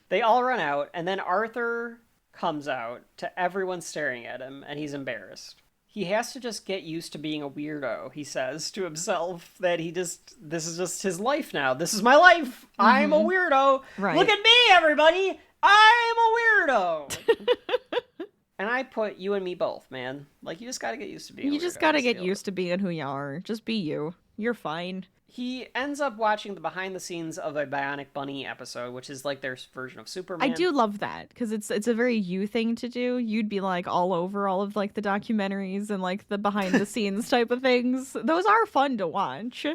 They all run out, and then Arthur comes out to everyone staring at him, and he's embarrassed. He has to just get used to being a weirdo, he says to himself, that this is just his life now. This is my life. I'm a weirdo. Right. Look at me, everybody. I'm a weirdo. And I put you and me both, man. Like, you just gotta get used to being a You weirdo. just gotta get Feel used to being who you are. Just be you. You're fine. He ends up watching the behind the scenes of a Bionic Bunny episode, which is like their version of Superman. I do love that because it's a very you thing to do. You'd be like all over all of like the documentaries and like the behind the scenes type of things. Those are fun to watch.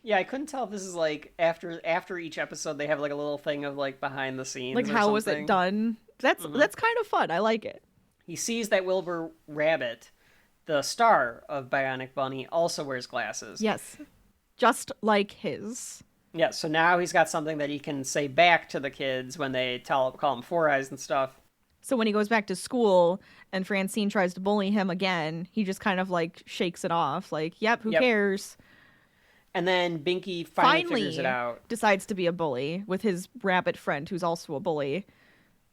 Yeah, I couldn't tell if this is like after each episode they have like a little thing of like behind the scenes. Like, or how was something. it done? That's kind of fun. I like it. He sees that Wilbur Rabbit, the star of Bionic Bunny, also wears glasses. Yes. Just like his. Yeah, so now he's got something that he can say back to the kids when they call him Four Eyes and stuff. So when he goes back to school and Francine tries to bully him again, he just kind of like shakes it off. Like, yep, who cares? And then Binky finally figures it out. Decides to be a bully with his rabbit friend who's also a bully.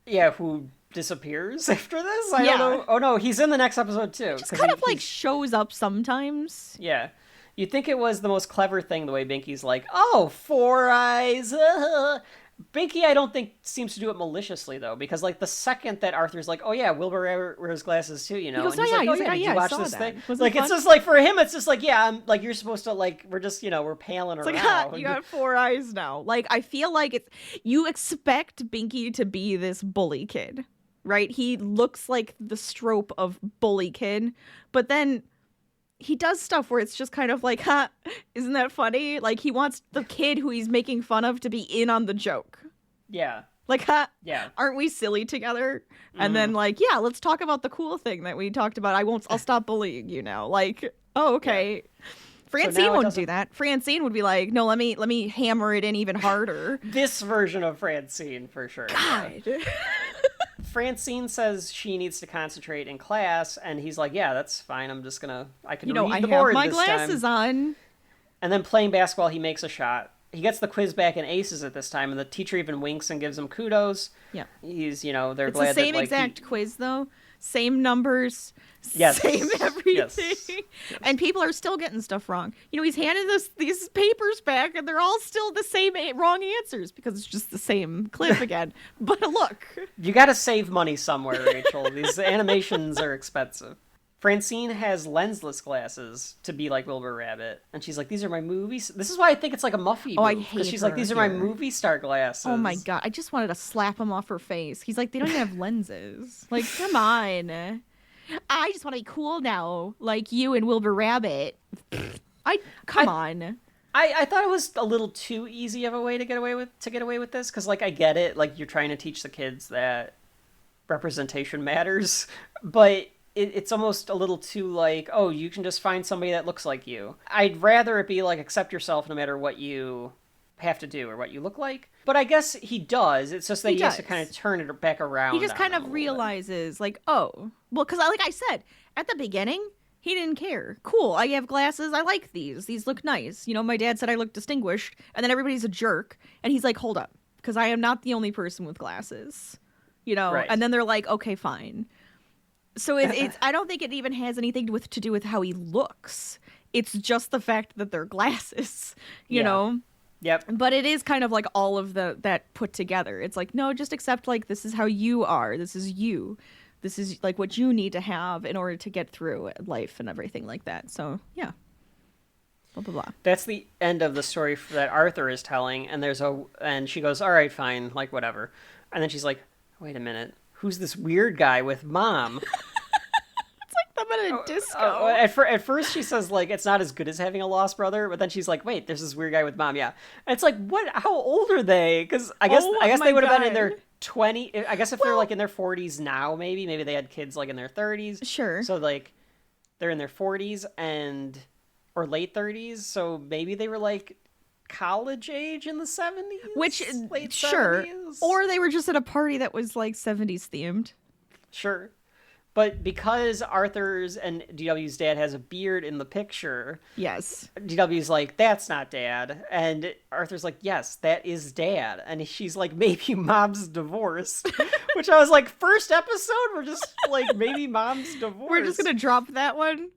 Yeah, who disappears after this? I don't know. Oh no, he's in the next episode too. Just kind of like shows up sometimes. Yeah. You'd think it was the most clever thing the way Binky's like, "Oh, Four Eyes." Binky, I don't think seems to do it maliciously though, because like the second that Arthur's like, "Oh yeah, Wilbur wears glasses too," you know, goes, and he's "Oh, like, yeah." "Oh He's yeah, like, did "Oh, you yeah, I watch saw this that. thing?" Was it Like it's fun? just like for him, it's just like, yeah, I'm like you're supposed to like we're just we're paling It's around. like, ha, you got 4 eyes now. Like, I feel like you expect Binky to be this bully kid, right? He looks like the strope of bully kid, but then he does stuff where it's just kind of like, huh, isn't that funny? Like, he wants the kid who he's making fun of to be in on the joke. Yeah. Like, huh, Yeah. aren't we silly together? And then, like, yeah, let's talk about the cool thing that we talked about. I'll stop bullying you now. Like, oh, okay. Yeah. Francine wouldn't do that. Francine would be like, no, let me hammer it in even harder. This version of Francine, for sure. God. Francine says she needs to concentrate in class, and he's like, yeah, that's fine. I can read I the have board my this glasses time. on. And then playing basketball, he makes a shot. He gets the quiz back and aces it this time, and the teacher even winks and gives him kudos. Yeah. He's, they're It's glad the same that, like, exact quiz, though. Same numbers. Yes. Same everything. Yes. And people are still getting stuff wrong. He's handing these papers back, and they're all still the same wrong answers because it's just the same clip again. But look. You gotta save money somewhere, Rachel. These animations are expensive. Francine has lensless glasses to be like Wilbur Rabbit, and she's like, "These are my movies." This is why I think it's like a Muffy. Oh, I move, hate she's her like, "These are my here. movie star glasses." Oh my god, I just wanted to slap him off her face. He's like, they don't even have lenses. Like, come on. I just want to be cool now, like you and Wilbur Rabbit. Come on. I thought it was a little too easy of a way to get away with this, because like I get it, like you're trying to teach the kids that representation matters, but it's almost a little too like, oh, you can just find somebody that looks like you. I'd rather it be like, accept yourself no matter what you have to do or what you look like. But I guess he does. It's just that he has to kind of turn it back around. He just kind of realizes, like, oh, well, because like I said, at the beginning, he didn't care. Cool, I have glasses. I like these. These look nice. My dad said I look distinguished. And then everybody's a jerk. And he's like, hold up, because I am not the only person with glasses. Right. And then they're like, okay, fine. So it's I don't think it even has anything to do with how he looks. It's just the fact that they're glasses, you know? Yep. But it is kind of like all of that put together. It's like, no, just accept, like, this is how you are. This is you. This is like what you need to have in order to get through life and everything like that. So, yeah. Blah, blah, blah. That's the end of the story that Arthur is telling. And she goes, all right, fine, like whatever. And then she's like, wait a minute. Who's this weird guy with Mom? I'm at a disco. At first she says, like, it's not as good as having a lost brother, but then she's like, wait, there's this weird guy with Mom, yeah. And it's like, what? How old are they? Because I guess they would have been in their 20. I guess if they're like in their 40s now, maybe they had kids like in their 30s. Sure. So like they're in their 40s or late 30s, so maybe they were like college age in the 70s, Which, late sure. 70s. Or they were just at a party that was like 70s themed. Sure. But because Arthur's and DW's dad has a beard in the picture, Yes. DW's like, that's not Dad. And Arthur's like, yes, that is Dad. And she's like, maybe Mom's divorced. Which I was like, first episode, we're just like, maybe Mom's divorced. We're just going to drop that one.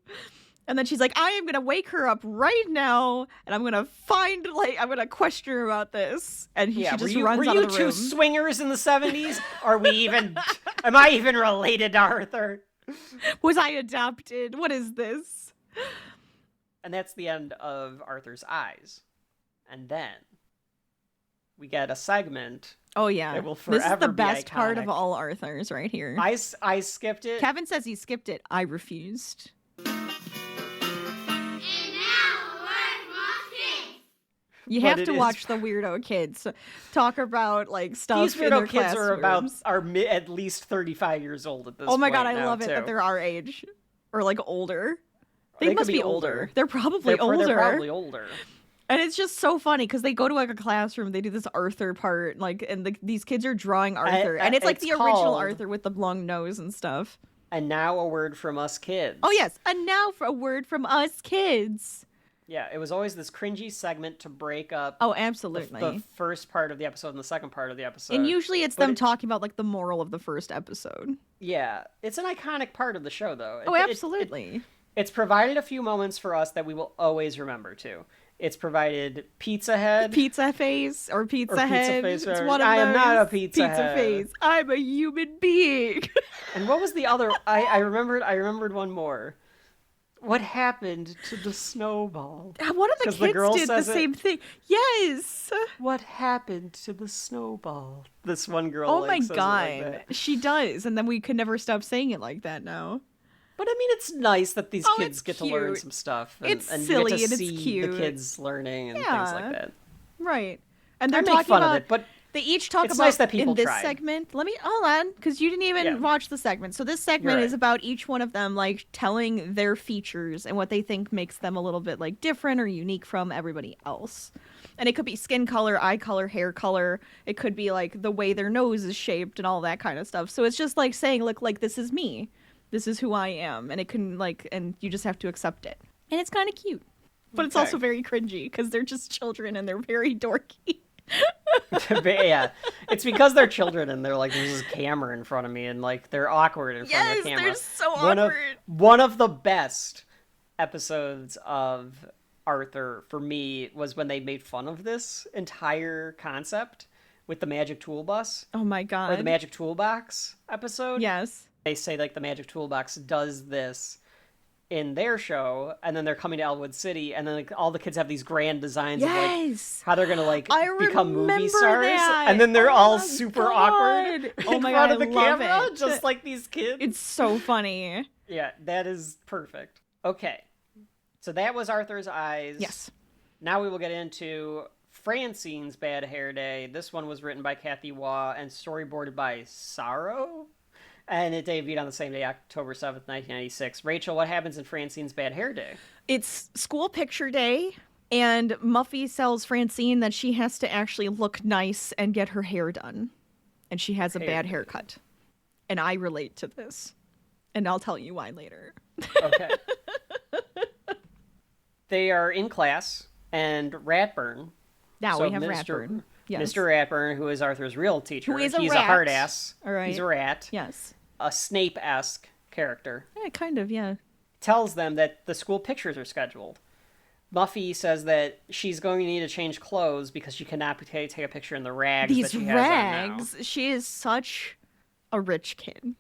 And then she's like, I am going to wake her up right now, and I'm going to I'm going to question her about this. And she just runs out of the room. Were you two swingers in the 70s? Am I even related to Arthur? Was I adopted? What is this? And that's the end of Arthur's eyes. And then we get a segment. Oh, yeah. That will This is the forever be best part of iconic. all Arthur's right here. I skipped it. Kevin says he skipped it. I refused. You have to watch the weirdo kids talk about like stuff. These in their weirdo kids classrooms. are at least 35 years old at this point. Oh my god, I now, love it too. that they're our age or like older. They They must could be be older. older. They're probably older. They're probably older. And it's just so funny because they go to like a classroom, they do this Arthur part, like, and these kids are drawing Arthur, and it's like it's the original called- Arthur with the long nose and stuff. And now a word from us kids. Oh yes, and now for a word from us kids. Yeah, it was always this cringy segment to break up Oh, absolutely. the first part of the episode and the second part of the episode. And usually it's But them talking about like the moral of the first episode. Yeah, it's an iconic part of the show, though. Oh, absolutely. It's provided a few moments for us that we will always remember, too. It's provided Pizza Head. Pizza face or Pizza Head. Face, it's one of I those. am not a pizza head. Face. I'm a human being. And what was the other? I remembered one more. What happened to the snowball? One of the kids did the same thing. Yes. What happened to the snowball? This one girl. Oh my says god, it like that. she does, and then we could never stop saying it like that now. But I mean, it's nice that these kids it's get to learn cute. some stuff. And, It's and silly you get to and it's see cute. the kids learning and things Yeah. like that. Right. And they're I make talking fun about of it, but they each talk it's about nice that people in this tried. segment. Let me hold on, because you didn't even watch the segment. So this segment You're is right. about each one of them like telling their features and what they think makes them a little bit like different or unique from everybody else. And it could be skin color, eye color, hair color. It could be like the way their nose is shaped and all that kind of stuff. So it's just like saying, look, like this is me. This is who I am. And it can like, and you just have to accept it. And it's kind of cute. But it's Okay. also very cringy because they're just children and they're very dorky. Yeah, it's because they're children and they're like, there's this camera in front of me and like they're awkward in front of the camera. They're so awkward. One of the best episodes of Arthur for me was when they made fun of this entire concept with the magic tool bus Oh my god. or the magic toolbox episode. Yes. They say like the magic toolbox does this in their show, and then they're coming to Elwood City, and then like all the kids have these grand designs of like how they're gonna like I become movie remember stars, that. and then they're Oh all my super God. awkward Oh in my front God, of the I love camera, it. just like these kids. It's so funny. Yeah, that is perfect. Okay, so that was Arthur's Eyes. Yes. Now we will get into Francine's Bad Hair Day. This one was written by Kathy Waugh and storyboarded by Sorrow. And it debuted on the same day, October 7th, 1996. Rachel, what happens in Francine's Bad Hair Day? It's school picture day, and Muffy tells Francine that she has to actually look nice and get her hair done. And she has a bad haircut. And I relate to this. And I'll tell you why later. Okay. They are in class, and Ratburn. Now so we have Mr. Ratburn. Yes. Mr. Ratburn, who is Arthur's real teacher. Who is a He's rat. a hard ass. All right. He's a rat. Yes. A Snape-esque character. Yeah, kind of, yeah. Tells them that the school pictures are scheduled. Muffy says that she's going to need to change clothes because she cannot take a picture in the rags These that she has on now. rags. She is such a rich kid.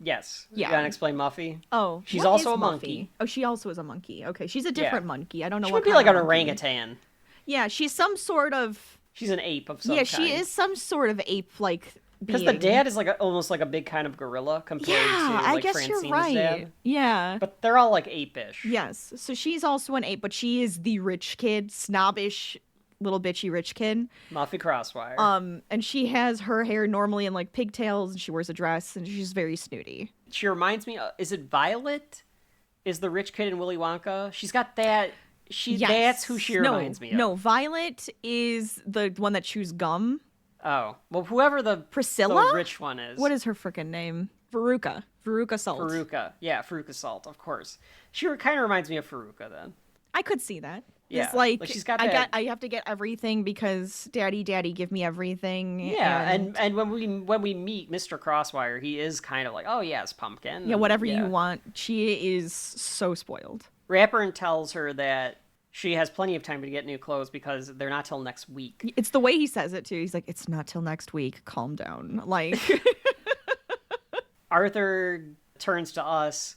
Yes. Yeah. You gotta explain Muffy? Oh, She's what also is a monkey. Muffy? Oh, she also is a monkey. Okay, she's a different monkey. I don't know She what would be kind like an of monkey. orangutan. Yeah, she's some sort of. She's an ape of some Yeah, kind. she is some sort of ape-like. Because the dad is like almost like a big kind of gorilla compared to I like guess Francine's you're right. dad. Yeah. But they're all like ape-ish. Yes. So she's also an ape, but she is the rich kid, snobbish, little bitchy rich kid. Muffy Crosswire. And she has her hair normally in like pigtails, and she wears a dress, and she's very snooty. She reminds me. Is it Violet? Is the rich kid in Willy Wonka? She's got that. Yes. That's who she reminds me of. No, Violet is the one that chews gum. Oh well, whoever the Priscilla? the rich one is. What is her freaking name? Veruca. Veruca Salt. Faruka? Yeah, Faruka Salt, of course. She kind of reminds me of Faruka then. I could see that. Yeah, It's like, she's got that. I have to get everything because daddy, give me everything. Yeah, and when we meet Mr. Crosswire, he is kind of like, oh yes, pumpkin. yeah, whatever Yeah. you want. She is so spoiled. Ratburn tells her that she has plenty of time to get new clothes because they're not till next week. It's the way he says it too. He's like, it's not till next week. Calm down. Like, Arthur turns to us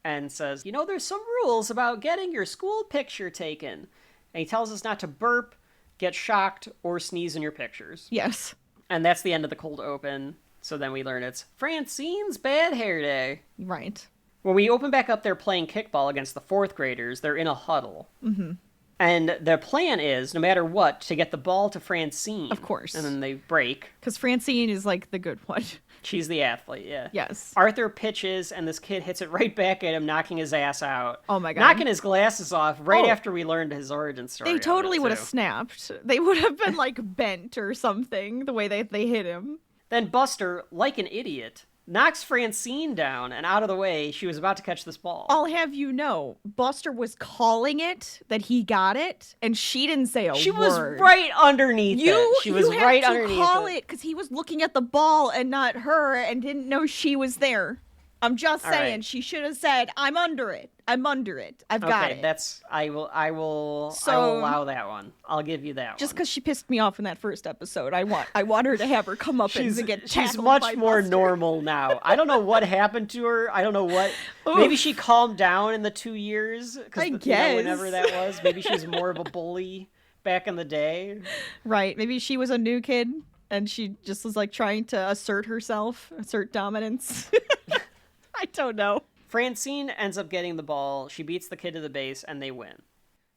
and says, you know, there's some rules about getting your school picture taken. And he tells us not to burp, get shocked, or sneeze in your pictures. yes. And that's the end of the cold open. So then we learn it's Francine's Bad Hair Day. Right. When we open back up, they're playing kickball against the fourth graders. They're in a huddle. Mm-hmm. And their plan is, no matter what, to get the ball to Francine. Of course. And then they break. Because Francine is like the good one. She's the athlete, yeah. Yes. Arthur pitches, and this kid hits it right back at him, knocking his ass out. Oh my God. Knocking his glasses off right Oh. after we learned his origin story. They of totally it, would have too. snapped. They would have been like bent or something the way they hit him. Then Buster, like an idiot, knocks Francine down, and out of the way, she was about to catch this ball. I'll have you know, Buster was calling it that he got it, and she didn't say a She word. was right underneath it. She was you right had to underneath call it. it because he was looking at the ball and not her, and didn't know she was there. I'm just All saying right. she should have said, I'm under it. I've got it. That's I will So- allow that one. I'll give you that Just one. because she pissed me off in that first episode, I want her to have her come up and get She's tackled much by more Buster. normal now. I don't know what happened to her. I don't know what. Maybe she calmed down in the 2 years. I Whenever guess. that was. Maybe she was more of a bully back in the day. Right. Maybe she was a new kid and she just was like trying to assert herself, assert dominance. I don't know. Francine ends up getting the ball. She beats the kid to the base, and they win.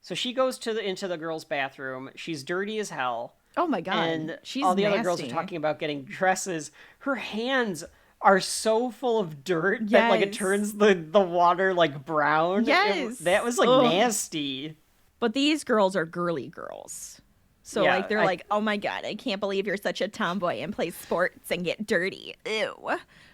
So she goes into the girls' bathroom. She's dirty as hell. Oh my god. And She's all the nasty. other girls are talking about getting dresses. Her hands are so full of dirt that like it Yes. turns the water like brown. Yes. That was like Ugh. nasty. But these girls are girly girls. So Yeah, like they're like, oh my god, I can't believe you're such a tomboy and play sports and get dirty. Ew.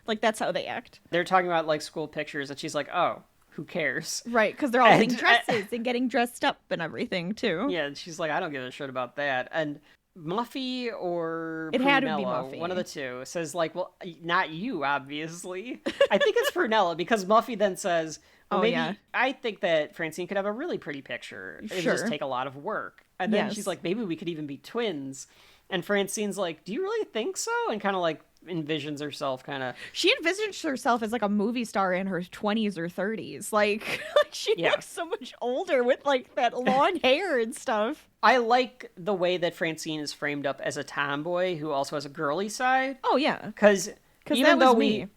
Like that's how they act. They're talking about like school pictures, and she's like, "Oh, who cares?" Right, because they're all And- wearing dresses and getting dressed up and everything too. Yeah, and she's like, "I don't give a shit about that." And Muffy or It had to be Prunella, Muffy. one of the two, says like, "Well, not you, obviously." I think it's Prunella because Muffy then says, well, Oh, maybe yeah. I think that Francine could have a really pretty picture. It would just Sure. take a lot of work. And then Yes. she's like, maybe we could even be twins. And Francine's like, do you really think so? And kind of like envisions herself kind of. She envisaged herself as like a movie star in her 20s or 30s. Like she Yeah. looks so much older with like that long hair and stuff. I like the way that Francine is framed up as a tomboy who also has a girly side. Oh yeah. Because Because even that was though me.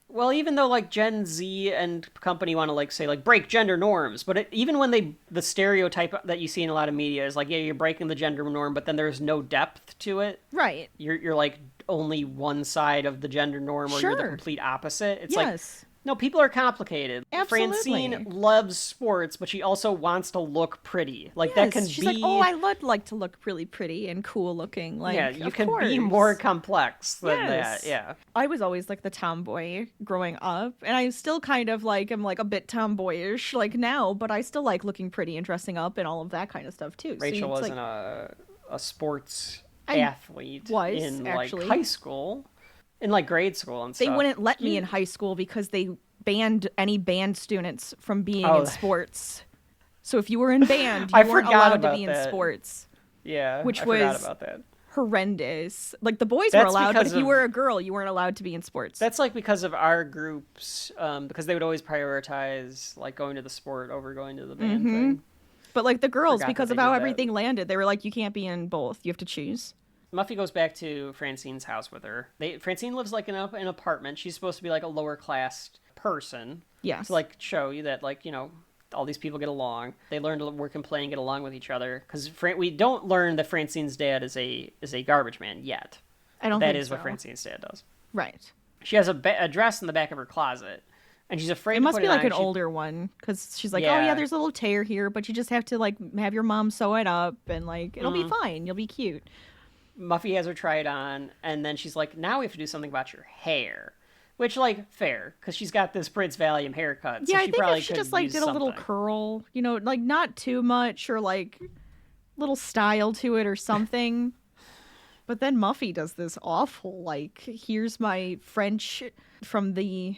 Well, even though like Gen Z and company want to like say like break gender norms, but even when the stereotype that you see in a lot of media is like, yeah, you're breaking the gender norm, but then there's no depth to it. Right. You're like only one side of the gender norm, or you're the Sure. complete opposite. It's like, Yes. no, people are complicated. Absolutely. Francine loves sports, but she also wants to look pretty. Like that can She's be. like, oh, I would like to look really pretty and cool looking. Like, yeah, you of can be course. more complex than Yes. that. Yeah. I was always like the tomboy growing up, and I still kind of like am like a bit tomboyish like now, but I still like looking pretty and dressing up and all of that kind of stuff too. Rachel it's wasn't like, a sports I athlete was, in actually. like high school, in like grade school and they stuff. wouldn't let me in high school because they banned any band students from being Oh. in sports. So if you were in band, I you weren't forgot allowed to about be in that. sports. Yeah, which I forgot was- about that. Horrendous. Like the boys were That's allowed, but because if you of- were a girl, you weren't allowed to be in sports. That's like because of our groups, because they would always prioritize like going to the sport over going to the band thing. But like the girls, Forgot because that of they how did that. everything landed, they were like, you can't be in both. You have to choose. Muffy goes back to Francine's house with her. Francine lives like in an apartment. She's supposed to be like a lower class person. Yes. To like show you that like, you know, all these people get along. They learn to work and play and get along with each other. Because we don't learn that Francine's dad is a garbage man yet. I don't That think is so. what Francine's dad does. Right. She has a dress in the back of her closet, and she's afraid It to must put be it like on. an She- older one because she's like, oh Yeah. yeah, there's a little tear here, but you just have to like have your mom sew it up and like it'll Mm. be fine. You'll be cute. Muffy has her try it on, and then she's like, now we have to do something about your hair. Which, like, fair, because she's got this Prince Valium haircut. So Yeah, she I think probably if she could just like use did a little something. curl, you know, like not too much or like little style to it or something. But then Muffy does this awful like, here's my French from the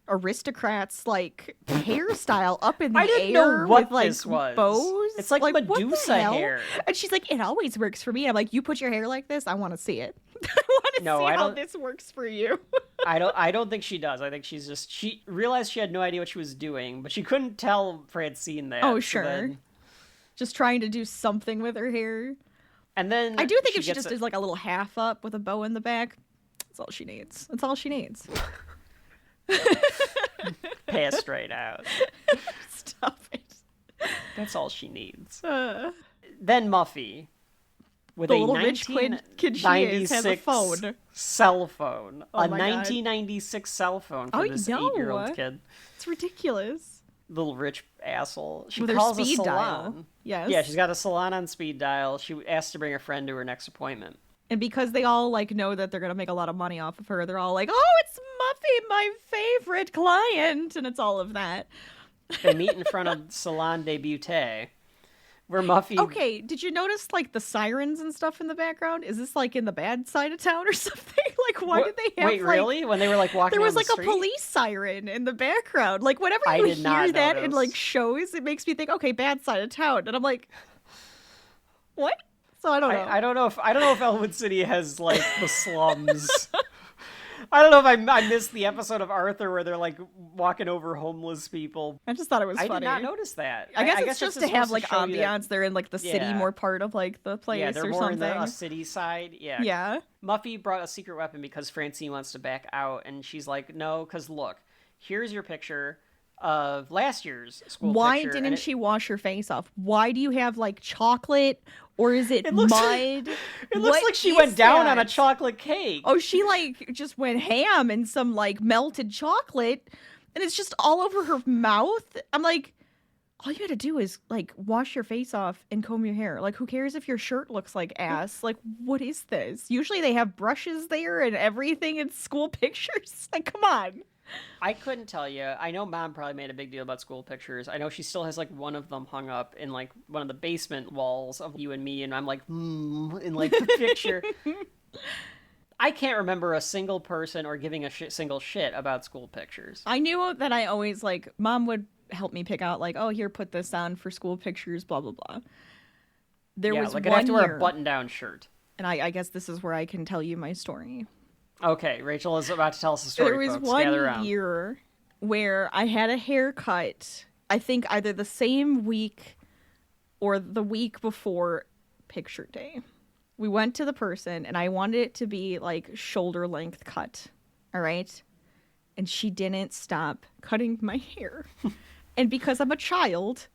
aristocrats like hairstyle up in the I didn't air know what with like this was. bows. It's like what the Medusa hell? hair. And she's like, it always works for me. I'm like, you put your hair like this, I want to see it. I want to No, see I how don't- this works for you. I don't think she does. I think she realized she had no idea what she was doing, but she couldn't tell Francine that. Oh, so sure. then- Just trying to do something with her hair. and then I do think if she gets just it- does like a little half up with a bow in the back, that's all she needs. That's all she needs. pass straight out. Stop it. That's all she needs. Uh, Then Muffy, with The a little rich kid she is, has a 1996 phone. cell phone, Oh a my God. 1996 cell phone for I this know. 8-year-old kid. it's ridiculous. Little rich asshole. She With her calls a speed salon. dial. Yes. Yeah, she's got a salon on speed dial. She asked to bring a friend to her next appointment. And because they all like know that they're gonna make a lot of money off of her, they're all like, "Oh, it's Muffy, my favorite client," and it's all of that. They meet in front of Salon de Beauté, where Muffy. Okay, did you notice like the sirens and stuff in the background? Is this like in the bad side of town or something? Like, why did they have Wait, really? When they were like walking there was down like the a street? police siren in the background. Like, whenever I you did not hear that in notice. like shows, it makes me think, okay, bad side of town. And I'm like, what? So I don't know. I don't know if Elwood City has like the slums. I don't know if I missed the episode of Arthur where they're like walking over homeless people. I just thought it was I funny. did not notice that. I guess it's just to have like show you that- ambiance. They're in like the city, Yeah. more part of like the place Yeah, they're or more something. in the city side. Yeah. Yeah. Muffy brought a secret weapon because Francine wants to back out, and she's like, "No, because look, here's your picture of last year's school Why picture." didn't she wash her face off? Why do you have like chocolate, or is it, looks mud? It looks What like she is went down on a that? chocolate cake. Oh, she like just went ham in some like melted chocolate, and it's just all over her mouth. I'm like, all you gotta do is like wash your face off and comb your hair. Like, who cares if your shirt looks like ass? Like, what is this? Usually they have brushes there and everything in school pictures. Like, come on. I couldn't tell you. I know Mom probably made a big deal about school pictures. I know she still has like one of them hung up in like one of the basement walls of you and me, and I'm like, in like the picture. I can't remember a single person or giving a single shit about school pictures. I knew that I always like, Mom would help me pick out like, oh, here, put this on for school pictures, blah blah blah. There was like I'd one have to wear year, a button-down shirt. and I guess this is where I can tell you my story. Okay, Rachel is about to tell us a story. There was folks. Gather one around. year where I had a haircut, I think either the same week or the week before picture day. We went to the person and I wanted it to be like shoulder length cut. All right. And she didn't stop cutting my hair. And because I'm a child,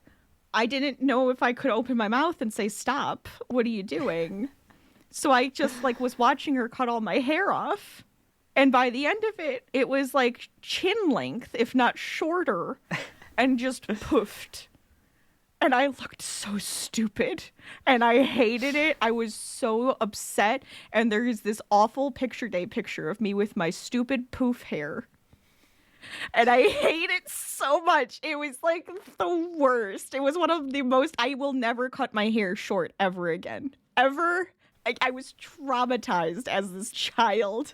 I didn't know if I could open my mouth and say, stop. What are you doing? So I just like was watching her cut all my hair off. And by the end of it, it was like chin length, if not shorter, and just poofed. And I looked so stupid. And I hated it. I was so upset. And there is this awful picture day picture of me with my stupid poof hair. And I hate it so much. It was like the worst. It was one of the most, I will never cut my hair short ever again. Ever. I was traumatized as this child.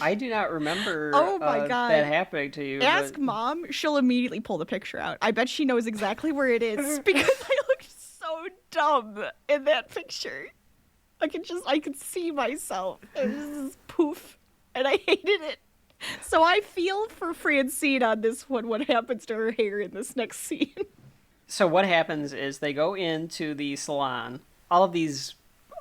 I do not remember Oh my God. that happening to you. Ask but... Mom. She'll immediately pull the picture out. I bet she knows exactly where it is because I looked so dumb in that picture. I could see myself. It was this poof. And I hated it. So I feel for Francine on this one, what happens to her hair in this next scene. So what happens is they go into the salon. All of these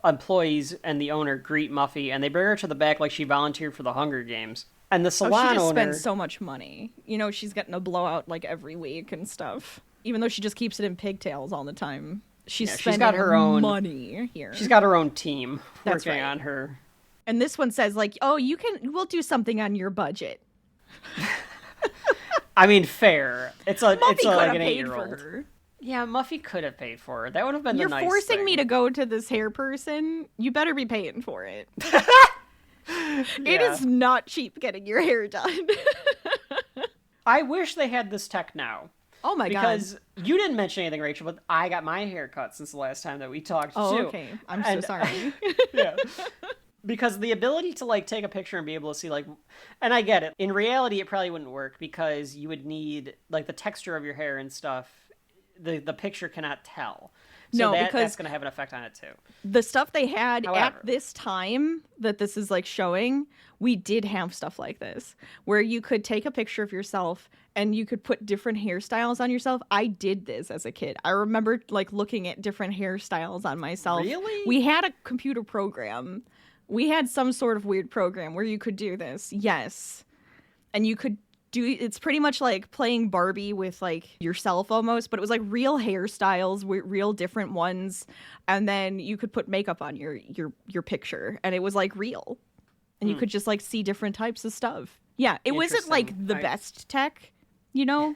employees and the owner greet Muffy, and they bring her to the back like she volunteered for the Hunger Games. And the salon she just owner spends so much money. You know, she's getting a blowout like every week and stuff. Even though she just keeps it in pigtails all the time. She's spending got her own money here. She's got her own team That's working right. on her. And this one says like, "Oh, we'll do something on your budget." I mean, fair. It's Muffy like could have an paid 8-year-old. for her. Yeah, Muffy could have paid for her. That would have been You're the nice forcing thing. me to go to this hair person. You better be paying for it. It Yeah. is not cheap getting your hair done. I wish they had this tech now. Oh my Because god. you didn't mention anything, Rachel, but I got my hair cut since the last time that we talked, Oh, too. okay. I'm so And- sorry. Yeah. Because the ability to, like, take a picture and be able to see, like... And I get it. In reality, it probably wouldn't work because you would need, like, the texture of your hair and stuff. The picture cannot tell. So No, because- that's going to have an effect on it, too. The stuff they had However. at this time that this is like showing, we did have stuff like this where you could take a picture of yourself and you could put different hairstyles on yourself. I did this as a kid. I remember like looking at different hairstyles on myself. Really? We had a computer program. We had some sort of weird program where you could do this. Yes. And you could it's pretty much like playing Barbie with like yourself almost, but it was like real hairstyles, real different ones, and then you could put makeup on your picture, and it was like real, and you could just like see different types of stuff. Yeah, it wasn't like the Interesting. best tech, you know,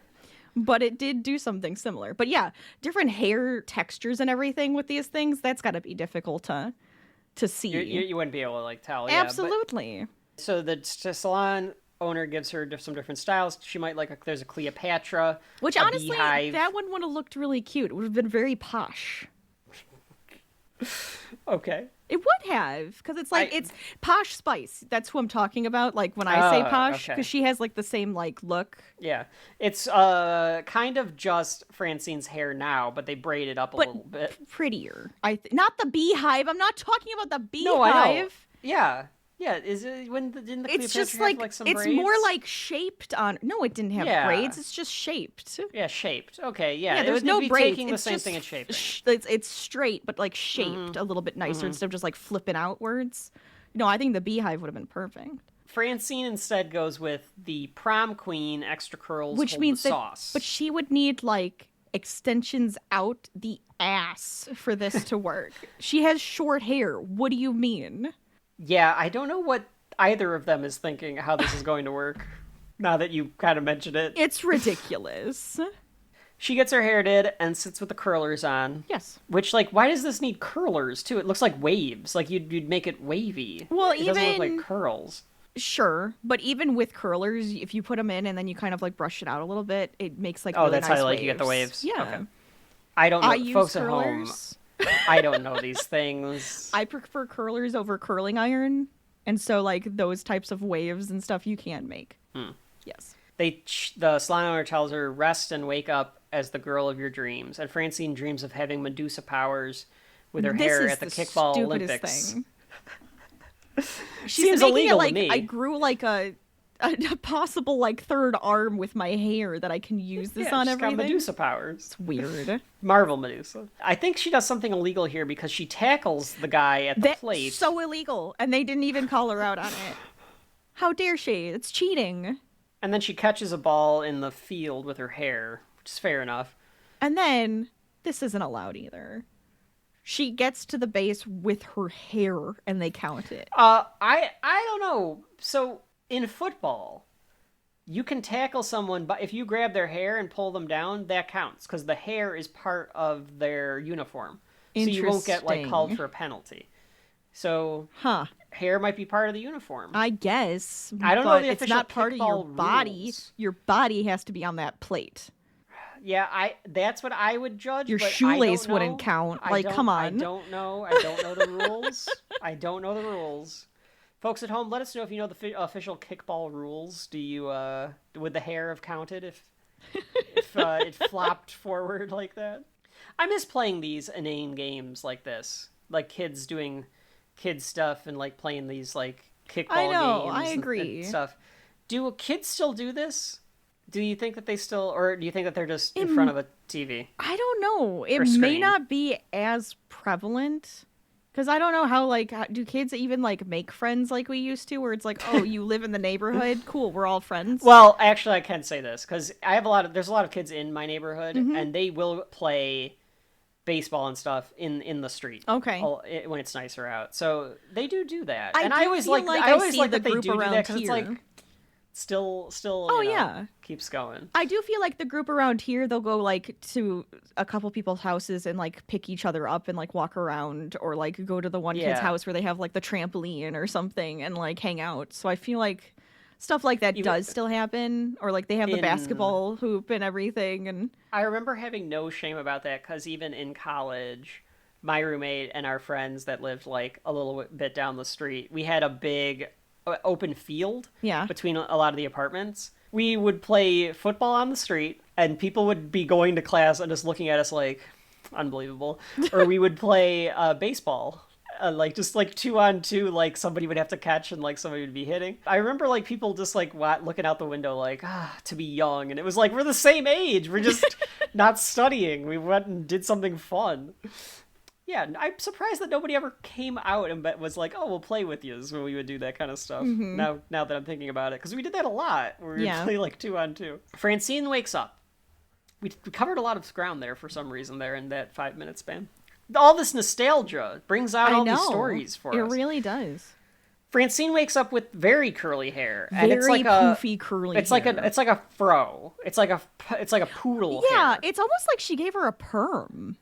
but it did do something similar. But yeah, different hair textures and everything with these things, that's got to be difficult to see. You wouldn't be able to, like, tell. Yeah, but- Absolutely. So the salon owner gives her some different styles. She might like there's a Cleopatra, Which a honestly, beehive. that one would have looked really cute. It would have been very posh. Okay. It would have, because it's like, it's Posh Spice. That's who I'm talking about, like, when I say Posh, because she has, like, the same, like, look. Yeah. It's kind of just Francine's hair now, but they braid it up a little bit. Prettier. Not the beehive. I'm not talking about the beehive. No, I know. Yeah. Yeah, is it didn't the Cleopatra It's just have, like some it's braids? more like shaped on. No, it didn't have braids. It's just shaped. Yeah, shaped. Okay, yeah. Yeah, there was no be braids. taking the It's same just thing and shaping. It's straight, but like shaped a little bit nicer instead of just like flipping outwards. No, I think the beehive would have been perfect. Francine instead goes with the prom queen extra curls, Which hold means the that, sauce. but she would need like extensions out the ass for this to work. She has short hair. What do you mean? Yeah, I don't know what either of them is thinking how this is going to work. Now that you kind of mentioned it, It's ridiculous. she gets her hair did and sits with the curlers on. Yes. Which, like, why does this need curlers too? It looks like waves. Like you'd make it wavy. Well, it doesn't look even- like curls. Sure, but even with curlers, if you put them in and then you kind of like brush it out a little bit, it makes like Oh, really that's nice how waves. you get the waves. Yeah. Okay. I don't know. I use Folks curlers. at home, I don't know these things. I prefer curlers over curling iron, and so like those types of waves and stuff you can make. Yes. The salon owner tells her, rest and wake up as the girl of your dreams. And Francine dreams of having Medusa powers with her This hair is at the the kickball stupidest Olympics. thing. She's Seems making illegal it to like me. I grew like a possible like third arm with my hair that I can use this Yeah, on she's everything. got Medusa powers. It's weird. Marvel Medusa. I think she does something illegal here because she tackles the guy at the That's plate. so illegal, and they didn't even call her out on it. How dare she? It's cheating. And then she catches a ball in the field with her hair, which is fair enough. And then this isn't allowed either. She gets to the base with her hair, and they count it. I don't know. So in football, you can tackle someone, but if you grab their hair and pull them down, that counts because the hair is part of their uniform. So you won't get like called Interesting. for a penalty. So Huh. hair might be part of the uniform. I guess. I don't know but the it's official not part of your kickball body. rules. Your body has to be on that plate. Yeah, that's what I would judge. Your but shoelace I don't wouldn't know. count. I Like, don't- come I on. don't know. I don't know the rules. I don't know the rules. Folks at home, let us know if you know the official kickball rules. Do you would the hair have counted if it flopped forward like that? I miss playing these inane games like this, like kids doing kid stuff and like playing these like kickball I know, games. I and agree. stuff. Do kids still do this? Do you think that they still, or do you think that they're just in front of a TV? I don't know. It Or may screen. not be as prevalent. Because I don't know how do kids even, like, make friends like we used to? Where it's like, oh, you live in the neighborhood? Cool, we're all friends. Well, actually, I can say this because there's a lot of kids in my neighborhood, Mm-hmm. and they will play baseball and stuff in the street. Okay. When it's nicer out, so they do that. I and do I always feel like like I I always see like the that they group do around that because it's like here. still Oh, you know, yeah. keeps going. I do feel like the group around here, they'll go, like, to a couple people's houses and, like, pick each other up and, like, walk around or, like, go to the one kid's Yeah. house where they have, like, the trampoline or something and, like, hang out. So I feel like stuff like that does still happen. Or, like, they have the basketball hoop and everything. And I remember having no shame about that because even in college, my roommate and our friends that lived like a little bit down the street, we had a big open field Yeah. between a lot of the apartments. We would play football on the street and people would be going to class and just looking at us like unbelievable. Or we would play baseball. Like just like 2-on-2, like somebody would have to catch and like somebody would be hitting. I remember like people just like looking out the window like to be young, and it was like we're the same age, we're just not studying, we went and did something fun. Yeah, I'm surprised that nobody ever came out and was like, oh, we'll play with you when we would do that kind of stuff. Now that I'm thinking about it, because we did that a lot. We would play like 2-on-2. Francine wakes up. We covered a lot of ground there for some reason there in that 5-minute span. All this nostalgia brings out all these stories for us. It really does. Francine wakes up with very curly hair, and Very it's like poofy curly it's hair. like a fro. It's like a poodle. Yeah, hair. it's almost like she gave her a perm.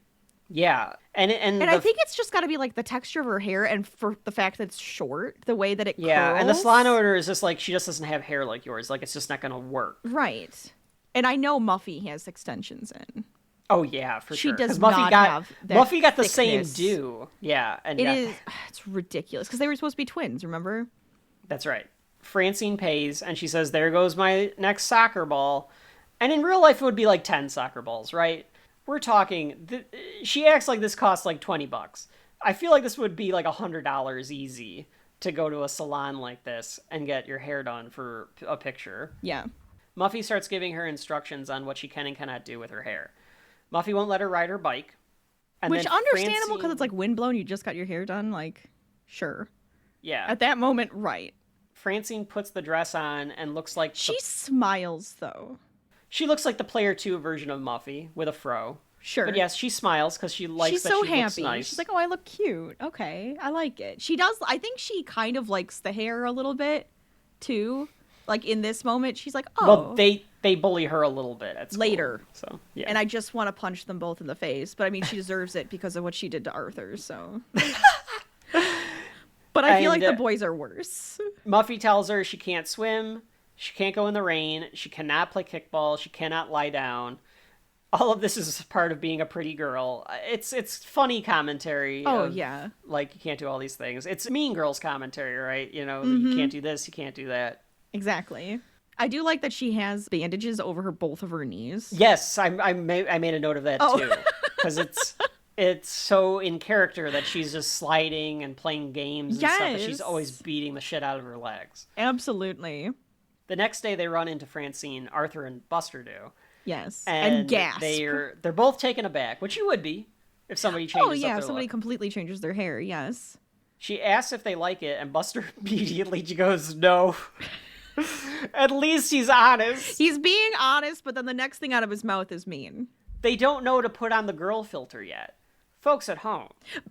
Yeah, and I think it's just got to be like the texture of her hair and for the fact that it's short, the way that it curls. and the salon owner is just like, she just doesn't have hair like yours. Like it's just not gonna work. Right. And I know Muffy has extensions in. Oh yeah, for She sure. does 'Cause Muffy not got, have that Muffy got the same thickness. due. Yeah, and It yeah, is. It's ridiculous because they were supposed to be twins. Remember? that's right. Francine pays, and she says, "There goes my next soccer ball." And in real life, it would be like 10 soccer balls, right? We're talking. She acts like this costs like $20. I feel like this would be like $100 easy to go to a salon like this and get your hair done for a picture. Yeah. Muffy starts giving her instructions on what she can and cannot do with her hair. Muffy won't let her ride her bike. And Which then understandable because Francine- it's like windblown. You just got your hair done. Like, sure. yeah. At that moment, right. Francine puts the dress on and looks like She smiles though. she looks like the Player 2 version of Muffy with a fro. Sure. But yes, she smiles because she likes She's that so she looks happy. nice. She's like, oh, I look cute. Okay, I like it. She does. I think she kind of likes the hair a little bit, too. Like in this moment, she's like, oh. Well, they bully her a little bit at school. Later. So yeah. And I just want to punch them both in the face. But I mean, she deserves it because of what she did to Arthur, so. But I feel like the boys are worse. Muffy tells her she can't swim, she can't go in the rain, she cannot play kickball, she cannot lie down. All of this is part of being a pretty girl. It's funny commentary. Oh, of, yeah. Like, you can't do all these things. It's Mean Girls commentary, right? You know, Mm-hmm. you can't do this, you can't do that. Exactly. I do like that she has bandages over both of her knees. Yes, I made a note of that too. Because it's so in character that she's just sliding and playing games and stuff, that she's Yes. always beating the shit out of her legs. Absolutely. The next day they run into Francine, Arthur and Buster do. Yes. And gasp. they're both taken aback, which you would be if somebody changes Oh, yeah. up If their somebody look. completely changes their hair, yes. She asks if they like it, and Buster immediately goes, no. At least he's honest. He's being honest, but then the next thing out of his mouth is mean. They don't know to put on the girl filter yet. Folks at home,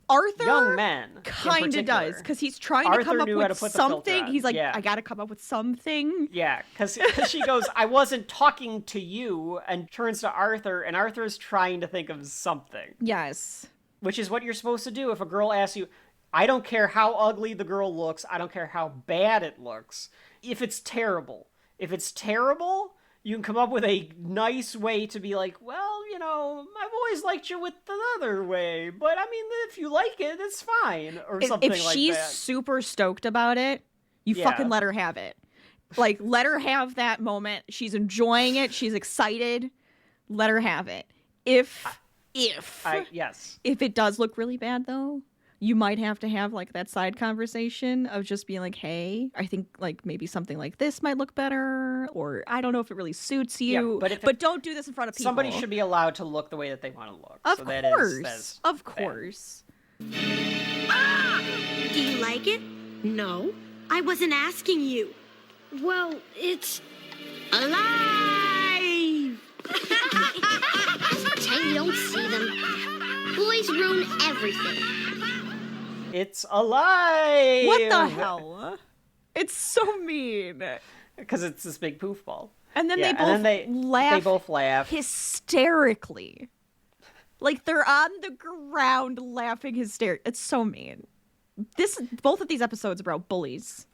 Arthur young men in kind of particular. does, because he's trying to Arthur come up knew how to with put the filter something. on. He's like, Yeah. I gotta come up with something. Yeah, because she goes, I wasn't talking to you, and turns to Arthur, and Arthur's trying to think of something. Yes. Which is what you're supposed to do if a girl asks you. I don't care how ugly the girl looks. I don't care how bad it looks. If it's terrible, you can come up with a nice way to be like, well, you know, I've always liked you with the other way, but I mean, if you like it, it's fine, or something If like she's that. super stoked about it, you Yeah. fucking let her have it. Like, let her have that moment. She's enjoying it. She's excited. Let her have it. If Yes. it does look really bad, though, you might have to have like that side conversation of just being like, hey, I think like maybe something like this might look better, or I don't know if it really suits you, Yeah, but don't do this in front of people. Somebody should be allowed to look the way that they want to look. Of so course. that is Of fair. course. Do you like it? No. I wasn't asking you. Well, it's... Alive! Just pretend you don't see them. Boys ruin everything. It's alive! What the hell? It's so mean. Because it's this big poof ball. And then Yeah, they both and then laugh They both laugh. hysterically. Like they're on the ground laughing hysterically. It's so mean. Both of these episodes are about bullies.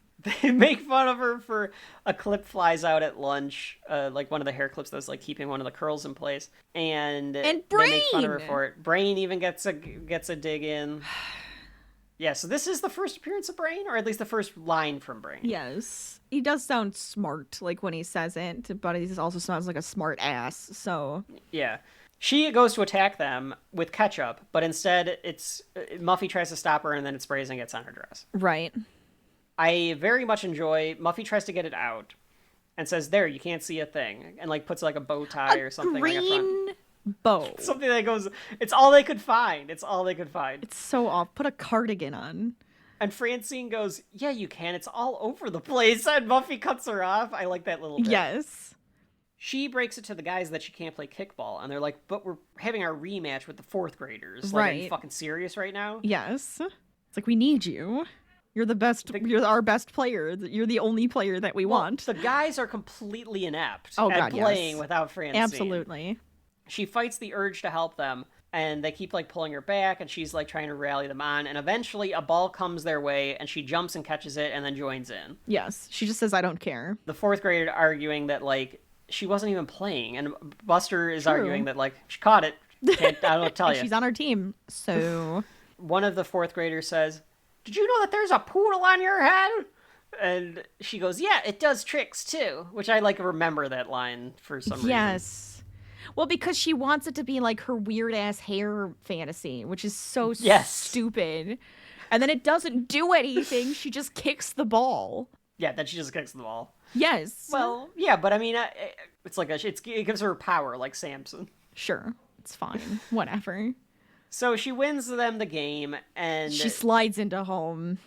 They make fun of her for a clip flies out at lunch, like one of the hair clips that's like keeping one of the curls in place, and they make fun of her Brain! for it. Brain even gets a dig in. Yeah, so this is the first appearance of Brain, or at least the first line from Brain. Yes. He does sound smart, like when he says it, but he also sounds like a smart ass, so. Yeah. She goes to attack them with ketchup, but instead it's Muffy tries to stop her, and then it sprays and gets on her dress. Right. I very much enjoy Muffy tries to get it out and says, there, you can't see a thing, and like puts like a bow tie or something like a front. Green bow. Something that goes, it's all they could find. It's all they could find. It's so off. Put a cardigan on. And Francine goes, yeah, you can. It's all over the place. And Muffy cuts her off. I like that little bit. Yes. She breaks it to the guys that she can't play kickball. And they're like, but we're having our rematch with the fourth graders. Like, are you Right. fucking serious right now? Yes. It's like, we need you. You're the best. You're our best player. You're the only player that we Well, want. the guys are completely inept Oh, at God, playing yes. without Francine. Absolutely. She fights the urge to help them, and they keep like pulling her back, and she's like trying to rally them on, and eventually a ball comes their way, and she jumps and catches it and then joins in. Yes. She just says, I don't care. The fourth grader arguing that like she wasn't even playing, and Buster is True. arguing that like she caught it, I don't tell you. She's on our team, so... One of the fourth graders says, "Did you know that there's a poodle on your head?" And she goes, "Yeah, it does tricks too," which I remember that line for some reason. Yes. Well, because she wants it to be like her weird ass hair fantasy, which is so stupid. And then it doesn't do anything. She just kicks the ball. Yeah, then she just kicks the ball. Yes. Well, yeah, but I mean, it's like it gives her power, like Samson. Sure, it's fine. Whatever. So she wins them the game, and she slides into home.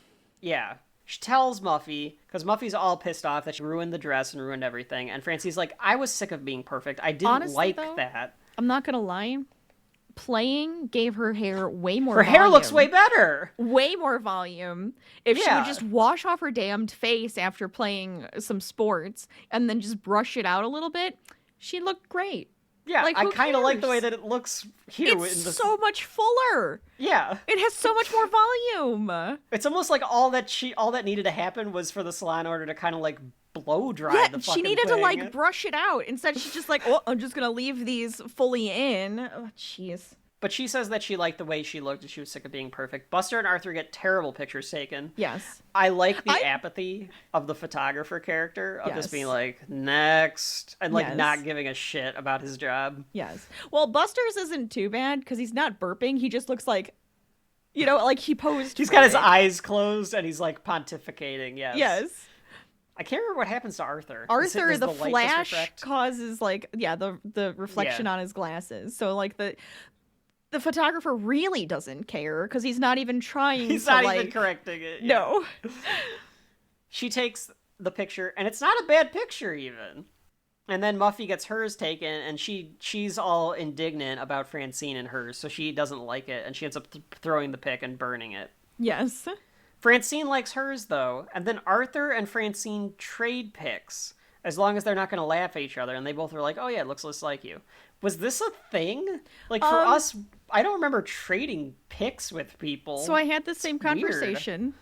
Yeah. She tells Muffy, because Muffy's all pissed off that she ruined the dress and ruined everything. And Francine's like, "I was sick of being perfect. I didn't Honestly, though, that." I'm not going to lie. Playing gave her hair way more Her volume. hair looks way better. Way more volume. If she would just wash off her damned face after playing some sports and then just brush it out a little bit, she'd look great. Yeah, like, I kind of like the cares? way that it looks here. It's so much fuller. Yeah. It has so much more volume. It's almost like all that needed to happen was for the salon order to kind of like blow dry the fucking she needed thing. to like brush it out. Instead, she's just like, "Oh, I'm just gonna leave these fully in." Oh, jeez. But she says that she liked the way she looked and she was sick of being perfect. Buster and Arthur get terrible pictures taken. Yes. I like the apathy of the photographer character of just being like, "Next," and like not giving a shit about his job. Yes. Well, Buster's isn't too bad because he's not burping. He just looks like, like he posed. He's got his eyes closed and he's like pontificating. Yes. Yes. I can't remember what happens to Arthur. Arthur, Does the light flash just reflect? causes the reflection on his glasses. So like the photographer really doesn't care because he's not even trying. He's to, not even correcting it. No. She takes the picture, and it's not a bad picture even. And then Muffy gets hers taken, and she's all indignant about Francine and hers, so she doesn't like it, and she ends up throwing the pic and burning it. Yes. Francine likes hers, though, and then Arthur and Francine trade pics, as long as they're not going to laugh at each other, and they both are like, "Oh yeah, it looks just like you." Was this a thing? Like, for us, I don't remember trading pics with people. So I had the same Weird. conversation.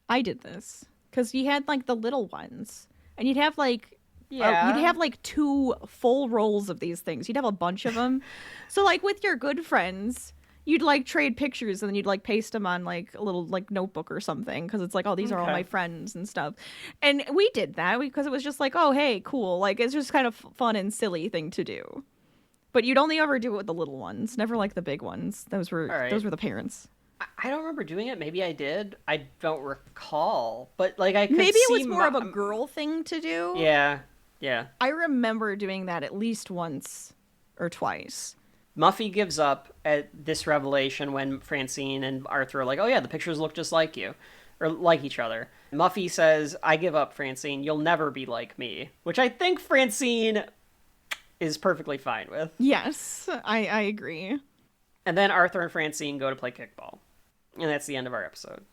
I did this. Because you had, like, the little ones. And you'd have, like... you'd have, like, 2 full rolls of these things. You'd have a bunch of them. So, like, with your good friends, you'd, like, trade pictures and then you'd, like, paste them on, like, a little, like, notebook or something. Because it's like, oh, these are all my friends and stuff. And we did that because it was just like, oh, hey, cool. Like, it's just kind of fun and silly thing to do. But you'd only ever do it with the little ones, never like the big ones. Those were the parents. I don't remember doing it. Maybe I did. I don't recall. But like I could maybe it was see more of a girl thing to do. Yeah. I remember doing that at least once or twice. Muffy gives up at this revelation when Francine and Arthur are like, "Oh yeah, the pictures look just like you." Or like each other. Muffy says, "I give up, Francine. You'll never be like me." Which I think Francine is perfectly fine with. Yes, I agree. And then Arthur and Francine go to play kickball. And that's the end of our episode.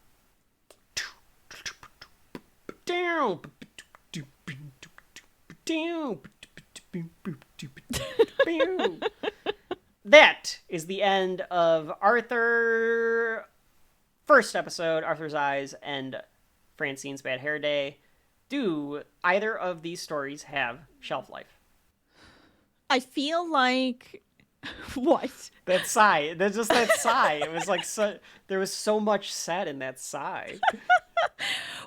That is the end of Arthur... First episode, Arthur's Eyes, and Francine's Bad Hair Day. Do either of these stories have shelf life? I feel like... What? That sigh. There's just that sigh. It was like there was so much said in that sigh.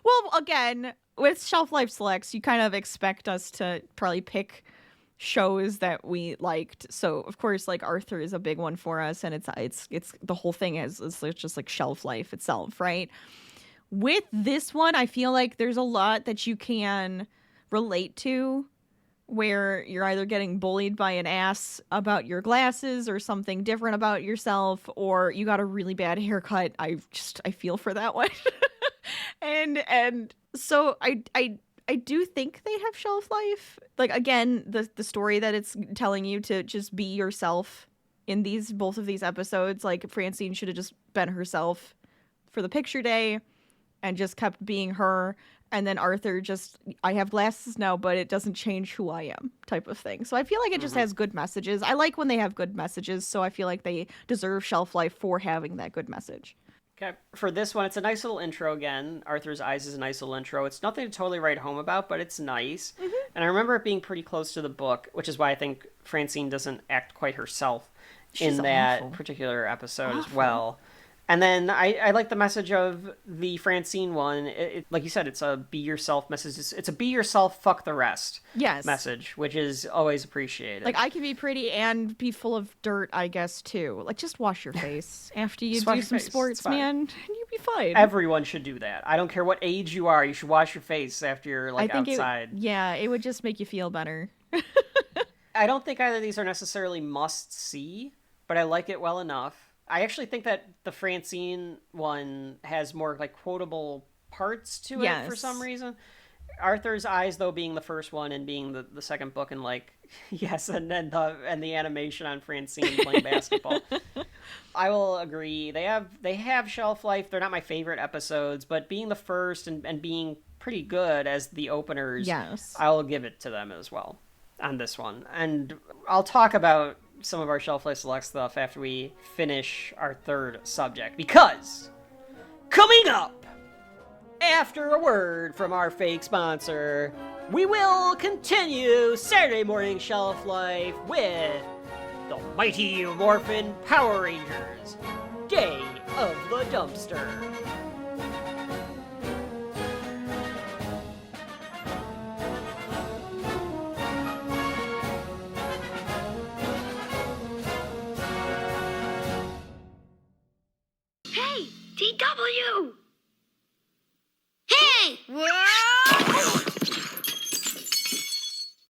Well, again, with Shelf Life Selects, you kind of expect us to probably pick shows that we liked. So, of course, like Arthur is a big one for us, and it's the whole thing is just like shelf life itself, right? With this one, I feel like there's a lot that you can relate to, where you're either getting bullied by an ass about your glasses or something different about yourself, or you got a really bad haircut. I feel for that one. and so I do think they have shelf life. Like, again, the story that it's telling you to just be yourself in both of these episodes. Like, Francine should have just been herself for the picture day and just kept being her. And then Arthur just, I have glasses now, but it doesn't change who I am type of thing. So I feel like it just has good messages. I like when they have good messages, so I feel like they deserve shelf life for having that good message. Okay, for this one, it's a nice little intro again. Arthur's Eyes is a nice little intro. It's nothing to totally write home about, but it's nice. And I remember it being pretty close to the book, which is why I think Francine doesn't act quite herself in that awful. particular episode as Awful. well. And then I like the message of the Francine one. Like you said, it's a be yourself message. It's a be yourself, fuck the rest Yes. message, which is always appreciated. Like, I can be pretty and be full of dirt, I guess, too. Like, just wash your face after you Just wash do your some face. It's sports, fine. man, and you'll be fine. Everyone should do that. I don't care what age you are. You should wash your face after you're like I think outside. it would just make you feel better. I don't think either of these are necessarily must see, but I like it well enough. I actually think that the Francine one has more like quotable parts to it for Yes. some reason. Arthur's Eyes, though, being the first one and being the second book, and like yes, and then the animation on Francine playing basketball. I will agree. They have shelf life. They're not my favorite episodes, but being the first and being pretty good as the openers, Yes. I'll give it to them as well on this one. And I'll talk about some of our Shelf Life Select stuff after we finish our third subject, because coming up, after a word from our fake sponsor, we will continue Saturday morning Shelf Life with the Mighty Morphin Power Rangers, Day of the Dumpster. Hey, DW! Hey! Whoa!